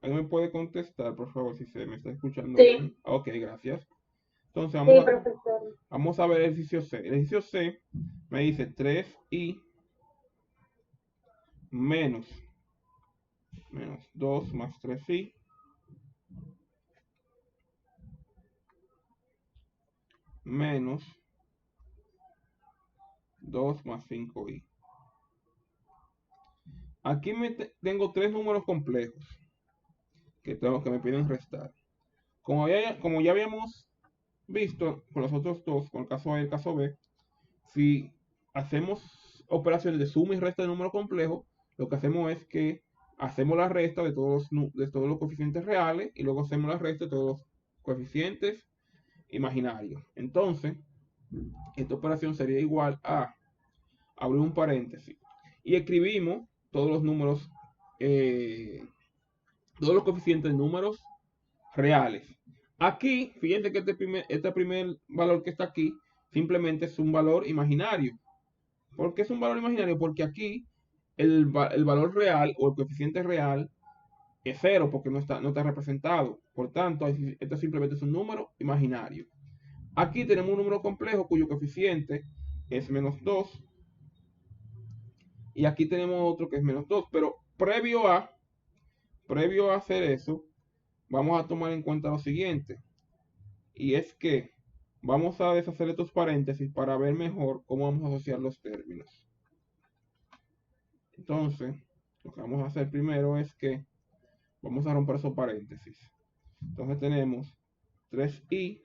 ¿Alguien me puede contestar, por favor, si se me está escuchando Sí, bien? Ok, gracias. Entonces, sí, profesor. vamos a ver el ejercicio C. El ejercicio C me dice 3i menos 2 más 3i menos 2 más 5i. Aquí tengo tres números complejos que me piden restar. Como ya habíamos visto con los otros dos, con el caso A y el caso B, si hacemos operaciones de suma y resta de números complejos, lo que hacemos es que hacemos la resta de todos los coeficientes reales y luego hacemos la resta de todos los coeficientes imaginarios. Entonces, esta operación sería igual a abrir un paréntesis y escribimos todos los números, todos los coeficientes de números reales. Aquí, fíjense que este primer valor que está aquí simplemente es un valor imaginario. ¿Por qué es un valor imaginario? Porque aquí el valor real o el coeficiente real es 0 porque no está representado. Por tanto, esto simplemente es un número imaginario. Aquí tenemos un número complejo cuyo coeficiente es menos 2. Y aquí tenemos otro que es menos 2. Pero previo a hacer eso, vamos a tomar en cuenta lo siguiente. Y es que vamos a deshacer estos paréntesis para ver mejor cómo vamos a asociar los términos. Entonces, lo que vamos a hacer primero es que vamos a romper esos paréntesis. Entonces tenemos 3i,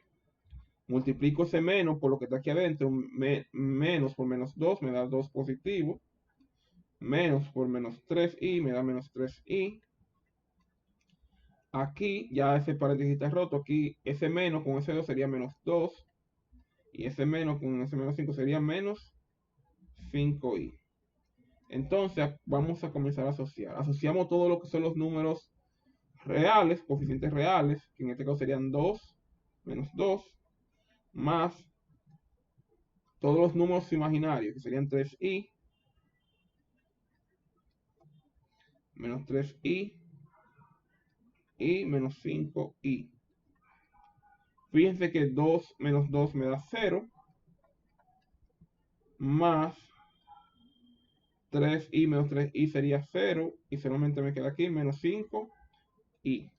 multiplico ese menos por lo que está aquí adentro, menos por menos 2 me da 2 positivo, menos por menos 3i me da menos 3i. Aquí ya ese paréntesis está roto, aquí ese menos con ese 2 sería menos 2, y ese menos con ese menos 5 sería menos 5i. Entonces vamos a comenzar a asociar. Asociamos todo lo que son los números reales, coeficientes reales, que en este caso serían 2, menos 2, más todos los números imaginarios, que serían 3i, menos 3i y menos 5i. Fíjense que 2 menos 2 me da 0, más 3i menos 3i sería 0, y solamente me queda aquí menos 5i.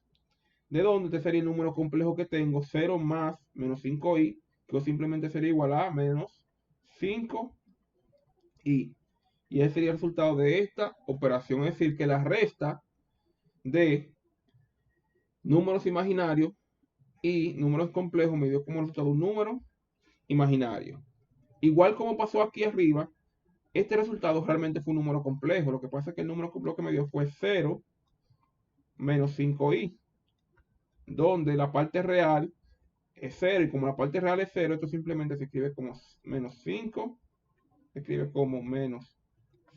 ¿De dónde este sería el número complejo que tengo? 0 más menos 5i, que simplemente sería igual a menos 5i. Y ese sería el resultado de esta operación, es decir, que la resta de números imaginarios y números complejos me dio como resultado un número imaginario. Igual como pasó aquí arriba, este resultado realmente fue un número complejo. Lo que pasa es que el número complejo que me dio fue 0 menos 5i, donde la parte real es 0, y como la parte real es 0, esto simplemente se escribe como menos 5, se escribe como menos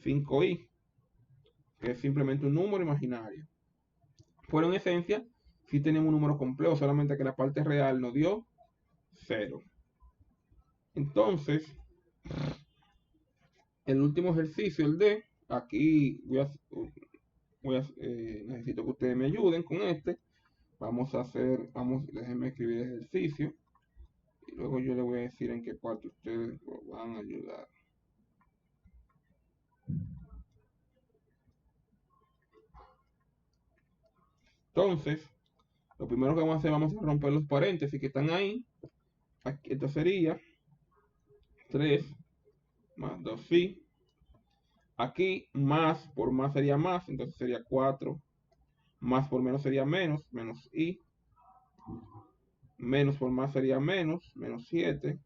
5i, que es simplemente un número imaginario. Pero en esencia, sí tenemos un número complejo, solamente que la parte real nos dio 0. Entonces, el último ejercicio, el D, aquí necesito que ustedes me ayuden con este. Déjenme escribir el ejercicio y luego yo les voy a decir en qué parte ustedes lo van a ayudar. Entonces, lo primero que vamos a hacer, vamos a romper los paréntesis que están ahí. Aquí, esto sería 3 más 2i. Aquí más por más sería más, entonces sería 4. Más por menos sería menos, menos i. Menos por más sería menos, menos 7.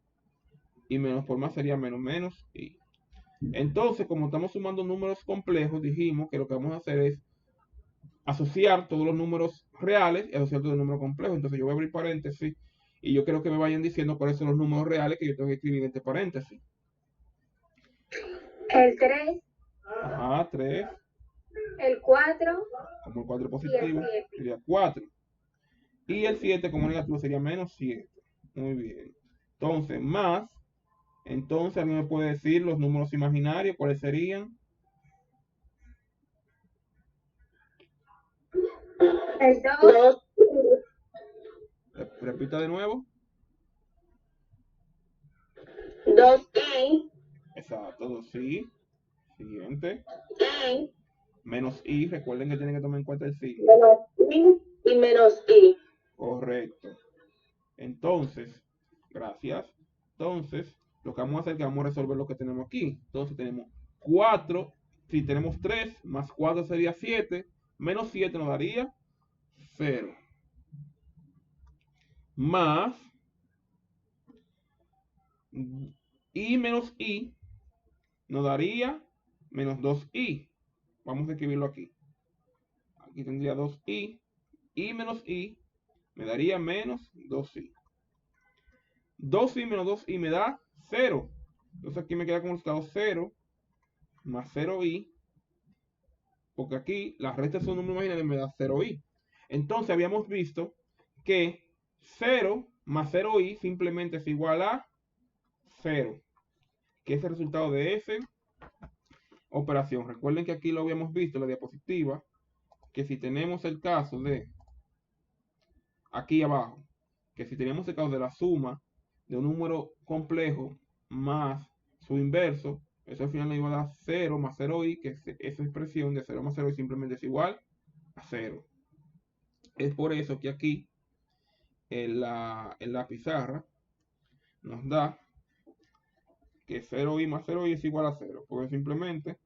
Y menos por más sería menos, menos i. Entonces, como estamos sumando números complejos, dijimos que lo que vamos a hacer es asociar todos los números reales y asociar todos los números complejos. Entonces yo voy a abrir paréntesis y yo quiero que me vayan diciendo cuáles son los números reales que yo tengo que escribir en este paréntesis. El 3, Ajá, 3. el 4 Como el 4 y el positivo 7. sería 4. Y el 7 como negativo sería menos 7. Muy bien. Entonces, más. Entonces, ¿alguien me puede decir los números imaginarios? ¿Cuáles serían? El 2, Repita de nuevo. 2i, Exacto, 2i. Siguiente. i, Menos i. Recuerden que tienen que tomar en cuenta el signo. menos i y menos i. Correcto. Entonces, gracias. Entonces, lo que vamos a hacer es que vamos a resolver lo que tenemos aquí. Entonces, tenemos 4. Si tenemos 3, más 4 sería 7. Menos 7 nos daría 0. Más i menos i nos daría menos 2i. Vamos a escribirlo aquí. Aquí tendría 2i. I menos i me daría menos 2i. 2i menos 2i me da 0. Entonces aquí me queda como resultado 0 más 0i. Porque aquí las restas son números imaginarios y me da 0i. Entonces habíamos visto que 0 más 0i simplemente es igual a 0. Que es el resultado de esa operación. Recuerden que aquí lo habíamos visto en la diapositiva. Que si tenemos el caso de aquí abajo, que si tenemos el caso de la suma de un número complejo más su inverso, eso al final nos iba a dar 0 más 0i, que esa expresión de 0 más 0i simplemente es igual a 0. Es por eso que aquí en la pizarra nos da que 0i más 0i es igual a 0, porque simplemente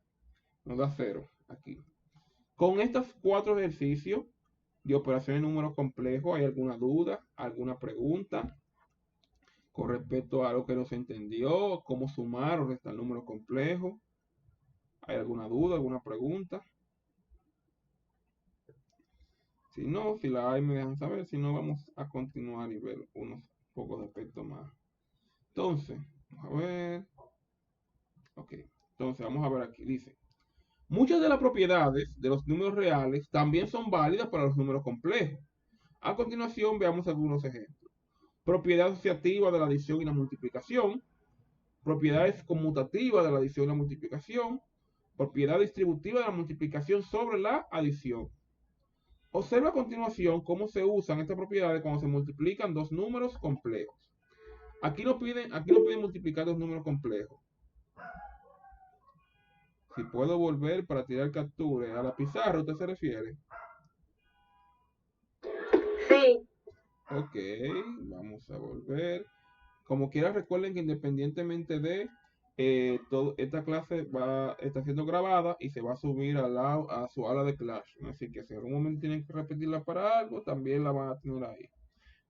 nos da 0 aquí. Con estos 4 ejercicios de operaciones de números complejos, ¿hay alguna duda, alguna pregunta con respecto a algo que no se entendió? ¿Cómo sumar o restar números complejos? ¿Hay alguna duda, alguna pregunta? Si no, si la hay, me dejan saber. Si no, vamos a continuar y ver unos pocos aspectos más. Entonces, vamos a ver. Ok, entonces vamos a ver aquí. Dice, muchas de las propiedades de los números reales también son válidas para los números complejos. A continuación, veamos algunos ejemplos. Propiedad asociativa de la adición y la multiplicación. Propiedades conmutativas de la adición y la multiplicación. Propiedad distributiva de la multiplicación sobre la adición. Observa a continuación cómo se usan estas propiedades cuando se multiplican dos números complejos. Aquí nos piden multiplicar dos números complejos. Si puedo volver para tirar captura a la pizarra, ¿usted se refiere? Sí. Ok, vamos a volver. Como quiera, recuerden que independientemente de esta clase está siendo grabada y se va a subir a su ala de Clash. Así que si en algún momento tienen que repetirla para algo, también la van a tener ahí.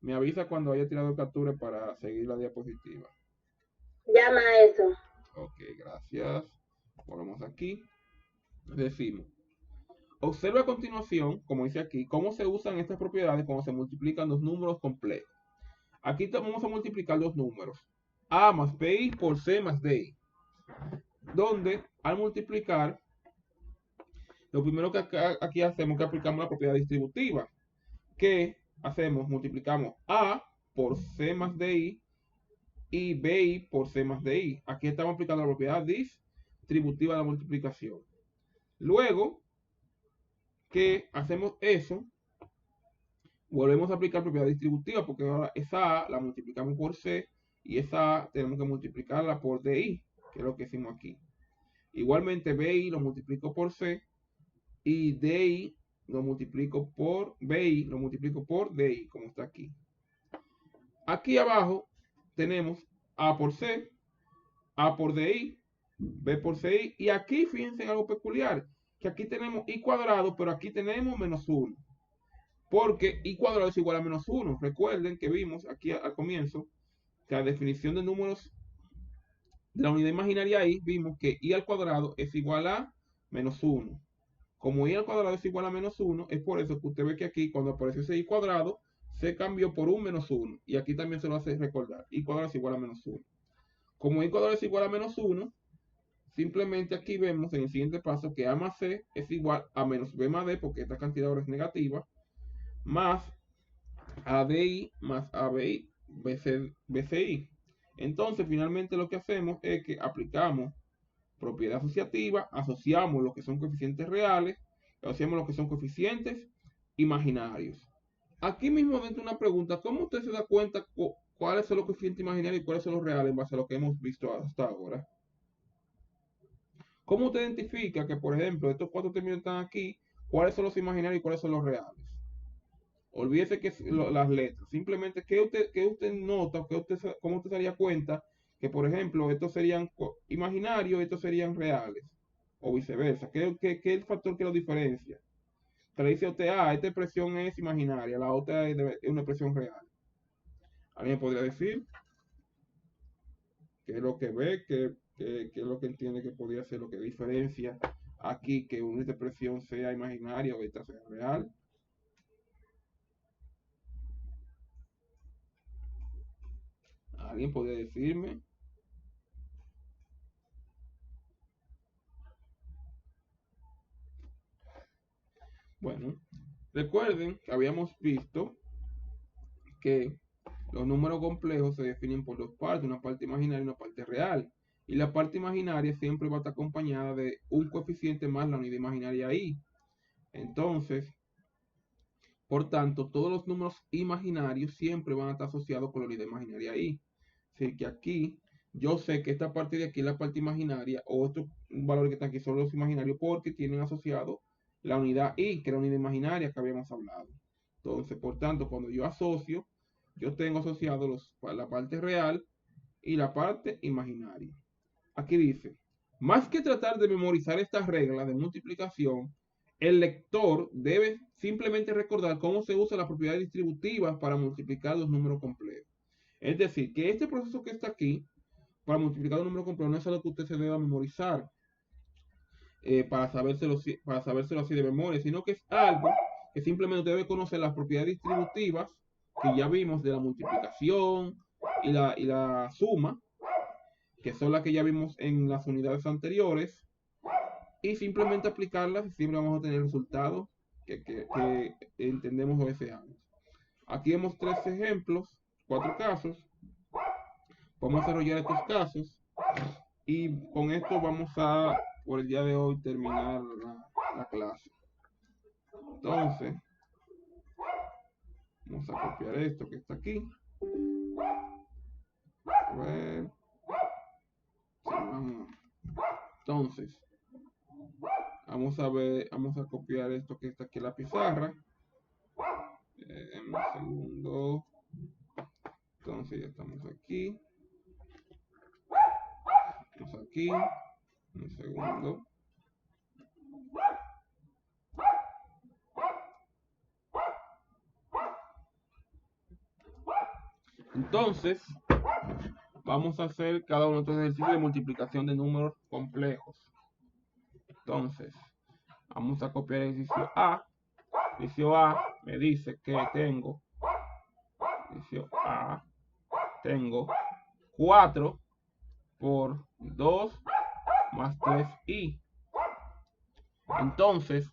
Me avisa cuando haya tirado captura para seguir la diapositiva. Llama a eso. Ok, gracias. Volvemos aquí. Decimos. Observa a continuación, como dice aquí, cómo se usan estas propiedades cuando se multiplican los números complejos. Aquí vamos a multiplicar los números. A más BI por C más DI. Donde al multiplicar, lo primero que aquí hacemos es que aplicamos la propiedad distributiva. Que hacemos? Multiplicamos A por C más DI y BI por C más DI. Aquí estamos aplicando la propiedad distributiva de la multiplicación. Luego que hacemos eso, volvemos a aplicar propiedad distributiva porque ahora esa A la multiplicamos por C y esa A tenemos que multiplicarla por DI, que es lo que hicimos aquí. Igualmente BI lo multiplico por C y DI lo multiplico por BI, lo multiplico por DI, como está aquí. Aquí abajo tenemos A por C, A por DI, B por CI, y aquí fíjense en algo peculiar, que aquí tenemos I cuadrado, pero aquí tenemos menos 1. Porque I cuadrado es igual a menos 1. Recuerden que vimos aquí al comienzo que la definición de números de la unidad imaginaria I, vimos que I al cuadrado es igual a menos 1. Como I al cuadrado es igual a menos 1, es por eso que usted ve que aquí cuando apareció ese I cuadrado, se cambió por un menos 1. Y aquí también se lo hace recordar. I cuadrado es igual a menos 1. Como I cuadrado es igual a menos 1, simplemente aquí vemos en el siguiente paso que A más C es igual a menos B más D, porque esta cantidad ahora es negativa, más ADI más ABI BCI. Entonces, finalmente lo que hacemos es que aplicamos propiedad asociativa, asociamos lo que son coeficientes reales, asociamos lo que son coeficientes imaginarios. Aquí mismo dentro de una pregunta, ¿cómo usted se da cuenta cuáles son los coeficientes imaginarios y cuáles son los reales en base a lo que hemos visto hasta ahora? ¿Cómo usted identifica que, por ejemplo, estos cuatro términos están aquí, cuáles son los imaginarios y cuáles son los reales? Olvídese que las letras. Simplemente, ¿qué usted nota? ¿Cómo usted se daría cuenta que, por ejemplo, estos serían imaginarios y estos serían reales? O viceversa. ¿Qué es el factor que lo diferencia? Te dice usted, esta expresión es imaginaria, la otra es una expresión real. ¿Alguien podría decir qué es lo que ve, qué es lo que entiende que podría ser lo que diferencia aquí que una expresión sea imaginaria o esta sea real? ¿Alguien podría decirme? Bueno, recuerden que habíamos visto que los números complejos se definen por dos partes, una parte imaginaria y una parte real. Y la parte imaginaria siempre va a estar acompañada de un coeficiente más la unidad imaginaria i. Entonces, por tanto, todos los números imaginarios siempre van a estar asociados con la unidad imaginaria i. Es decir, que aquí yo sé que esta parte de aquí es la parte imaginaria, o estos valores que están aquí son los imaginarios porque tienen asociado la unidad i, que es la unidad imaginaria que habíamos hablado. Entonces, por tanto, cuando yo asocio, yo tengo asociado la parte real y la parte imaginaria. Aquí dice, más que tratar de memorizar estas reglas de multiplicación, el lector debe simplemente recordar cómo se usan las propiedades distributivas para multiplicar los números complejos. Es decir, que este proceso que está aquí, para multiplicar un número complejo, no es algo que usted se deba memorizar para sabérselo así de memoria, sino que es algo que simplemente usted debe conocer las propiedades distributivas que ya vimos de la multiplicación y la suma, que son las que ya vimos en las unidades anteriores, y simplemente aplicarlas y siempre vamos a tener resultados que entendemos o deseamos. Aquí vemos tres ejemplos, cuatro casos. Vamos a desarrollar estos casos y con esto vamos a, por el día de hoy, terminar la clase. Entonces, vamos a copiar esto que está aquí. A ver. Sí, vamos. Entonces, Vamos a ver, vamos a copiar esto que está aquí en la pizarra. Un segundo. Entonces ya estamos aquí. Estamos aquí. Un segundo. Entonces, vamos a hacer cada uno de estos ejercicios de multiplicación de números complejos. Entonces, vamos a copiar el ejercicio A. El ejercicio A me dice que tengo, ejercicio A, tengo 4 por 2 más 3i. Entonces,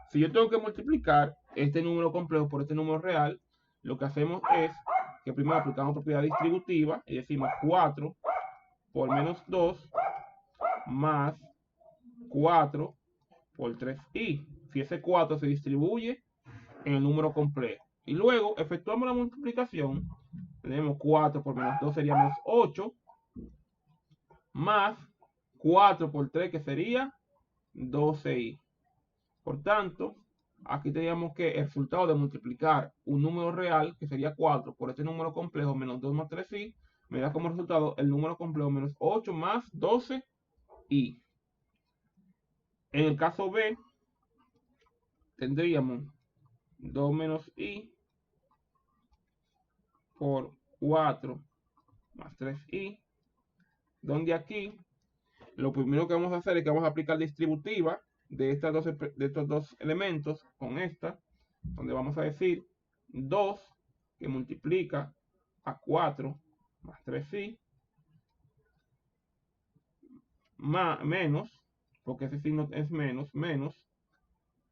si yo tengo que multiplicar este número complejo por este número real, lo que hacemos es que primero aplicamos propiedad distributiva y decimos 4 por menos 2 más 4 por 3i. Si ese 4 se distribuye en el número complejo. Y luego efectuamos la multiplicación. Tenemos 4 por menos 2 sería menos 8. Más 4 por 3 que sería 12i. Por tanto, aquí teníamos que el resultado de multiplicar un número real, que sería 4, por este número complejo menos 2 más 3i, me da como resultado el número complejo menos 8 más 12i. En el caso B, tendríamos 2 menos i por 4 más 3i, donde aquí lo primero que vamos a hacer es que vamos a aplicar distributiva de estos dos elementos con esta, donde vamos a decir 2 que multiplica a 4 más 3i, menos, porque ese signo es menos,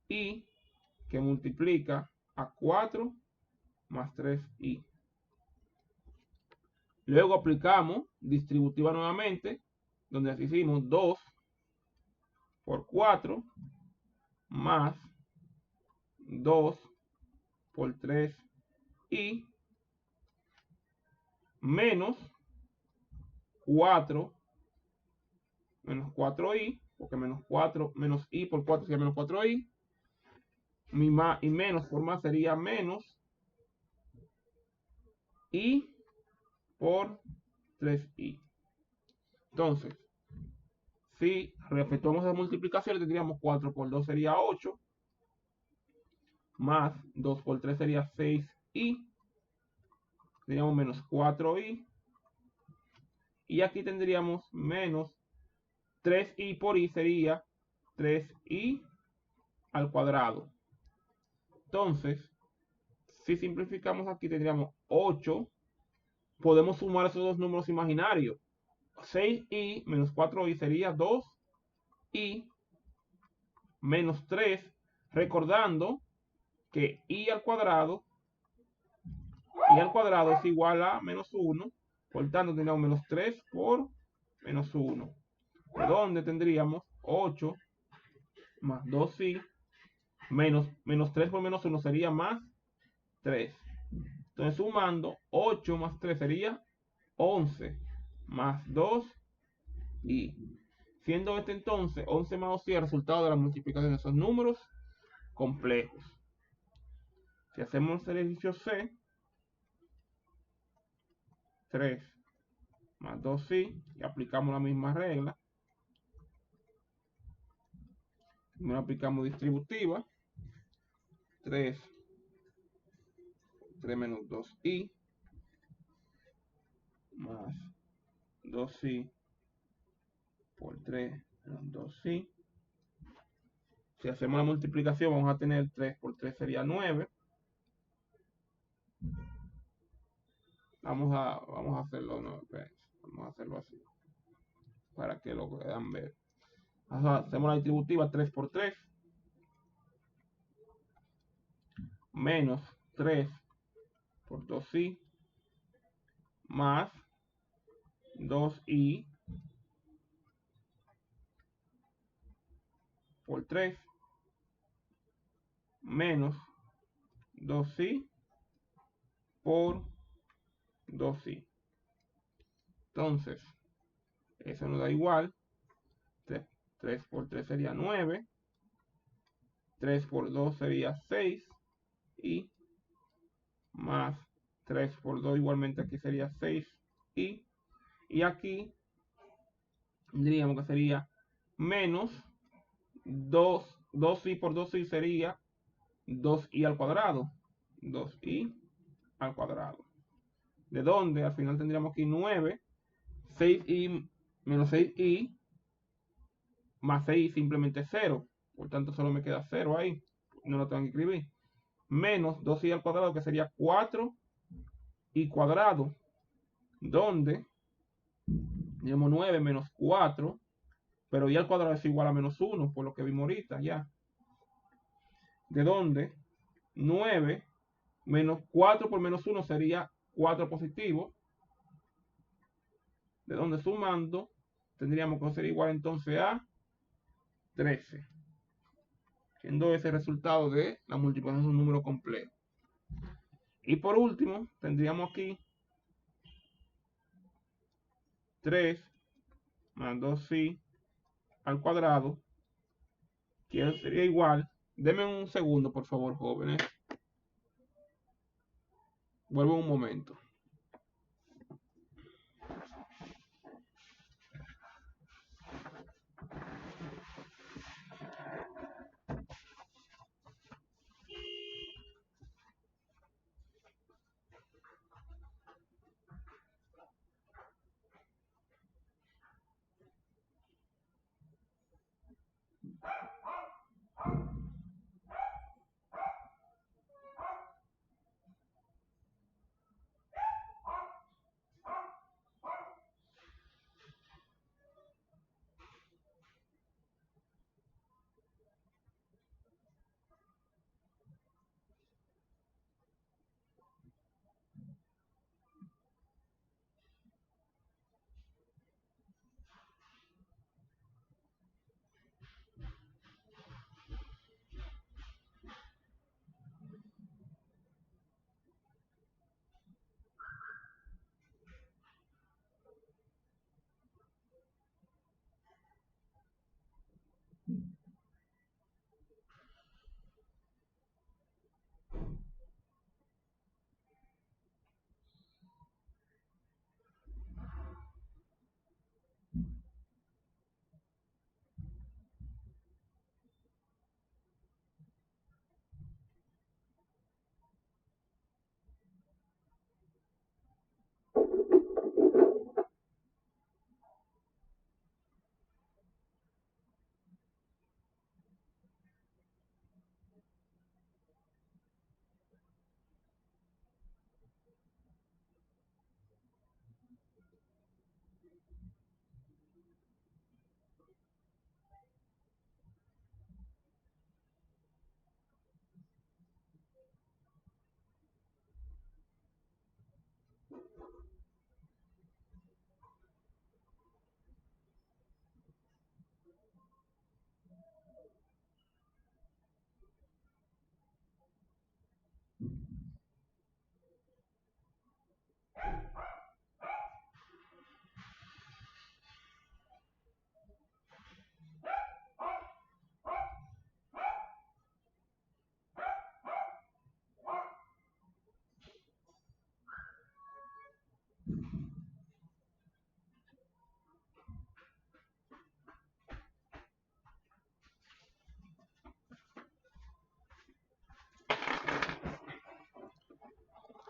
y que multiplica a 4 más 3i. Luego aplicamos distributiva nuevamente, donde hicimos 2 por 4 más 2 por 3i menos 4 menos 4i, porque menos 4 menos i por 4 sería menos 4i, y menos por más sería menos i por 3i. Entonces, si efectuamos la multiplicación, tendríamos 4 por 2 sería 8, más 2 por 3 sería 6i, tendríamos menos 4i, y aquí tendríamos menos 3i por i sería 3i al cuadrado. Entonces, si simplificamos aquí tendríamos 8. Podemos sumar esos dos números imaginarios. 6i menos 4i sería 2i menos 3. Recordando que i al cuadrado es igual a menos 1. Por tanto, tendríamos menos 3 por menos 1. De donde tendríamos 8 más 2i menos 3 por menos 1 sería más 3. Entonces, sumando 8 más 3 sería 11 más 2 y siendo este entonces 11 más 2 y el resultado de la multiplicación de esos números complejos. Si hacemos el ejercicio C, 3 más 2i y aplicamos la misma regla. Primero aplicamos distributiva, 3 menos 2i más 2i por 3 menos 2i. Si hacemos la multiplicación vamos a tener 3 por 3 sería 9. Vamos a hacerlo, no, vamos a hacerlo así para que lo puedan ver. Hacemos la distributiva 3 por 3 menos 3 por 2i más 2i por 3 menos 2i por 2i. Entonces, eso nos da igual. 3 por 3 sería 9 3 por 2 sería 6 y más 3 por 2 igualmente aquí sería 6 y aquí diríamos que sería menos 2i por 2i sería 2i al cuadrado. 2i al cuadrado. De donde al final tendríamos aquí 9, 6i menos 6i más 6 simplemente 0. Por tanto solo me queda 0 ahí. No lo tengo que escribir. Menos 2i al cuadrado que sería 4i cuadrado. Donde tenemos 9 menos 4. Pero y al cuadrado es igual a menos 1. Por lo que vimos ahorita ya. De donde 9 menos 4 por menos 1 sería 4 positivo. De donde sumando tendríamos que ser igual entonces a 13. Siendo ese el resultado de la multiplicación de un número complejo. Y por último tendríamos aquí 3 más 2i al cuadrado, que sería igual. Denme un segundo, por favor, jóvenes. Vuelvo un momento.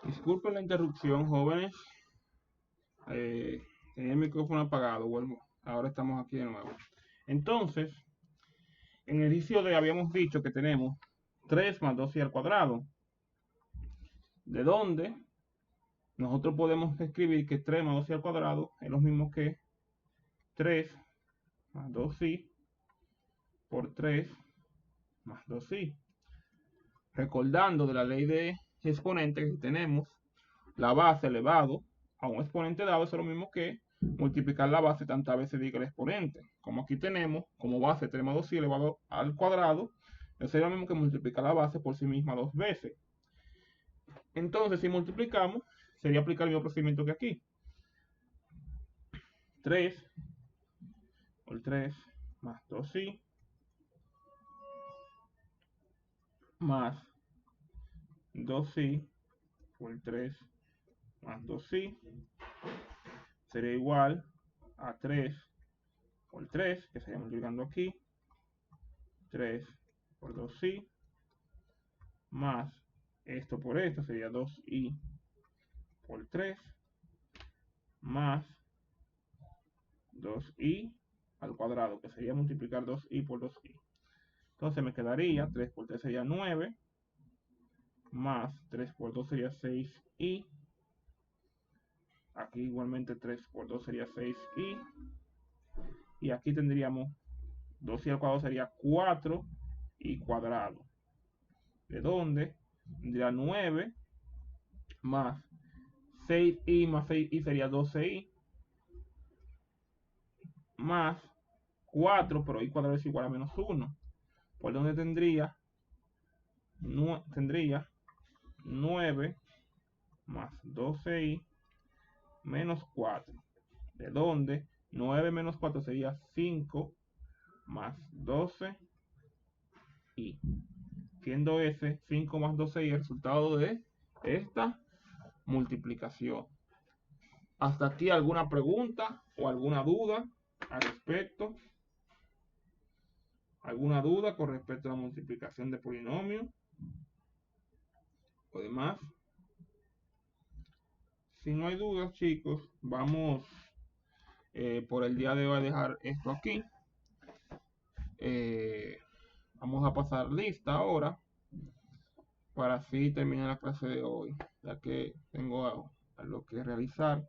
Disculpen la interrupción, jóvenes. Tenía el micrófono apagado. Vuelvo. Ahora estamos aquí de nuevo. Entonces, en el inicio de habíamos dicho que tenemos 3 más 2i al cuadrado. De donde nosotros podemos escribir que 3 más 2i al cuadrado es lo mismo que 3 más 2i por 3 más 2i. Recordando de la ley de exponente que tenemos, la base elevado a un exponente dado es lo mismo que multiplicar la base tantas veces diga el exponente. Como aquí tenemos como base 3 más 2i elevado al cuadrado, eso sería lo mismo que multiplicar la base por sí misma dos veces. Entonces, si multiplicamos, sería aplicar el mismo procedimiento que aquí. 3 por 3 más 2i más 2i por 3 más 2i sería igual a 3 por 3, que sería multiplicando aquí, 3 por 2i, más esto por esto sería 2i por 3, más 2i al cuadrado, que sería multiplicar 2i por 2i. Entonces me quedaría 3 por 3 sería 9, más 3 por 2 sería 6i. Aquí igualmente 3 por 2 sería 6i. Y aquí tendríamos 2i al cuadrado sería 4i cuadrado. De donde tendría 9 más 6i más 6i sería 12i. Más 4, pero i cuadrado es igual a menos 1. Por donde tendría 9 más 12i menos 4. De donde 9 menos 4 sería 5 más 12i. Siendo ese 5 más 12i el resultado de esta multiplicación. ¿Hasta aquí alguna pregunta o alguna duda al respecto? ¿Alguna duda con respecto a la multiplicación de polinomios o demás? Si no hay dudas, chicos, vamos por el día de hoy a dejar esto aquí. Vamos a pasar lista ahora para así terminar la clase de hoy, ya que tengo algo que realizar.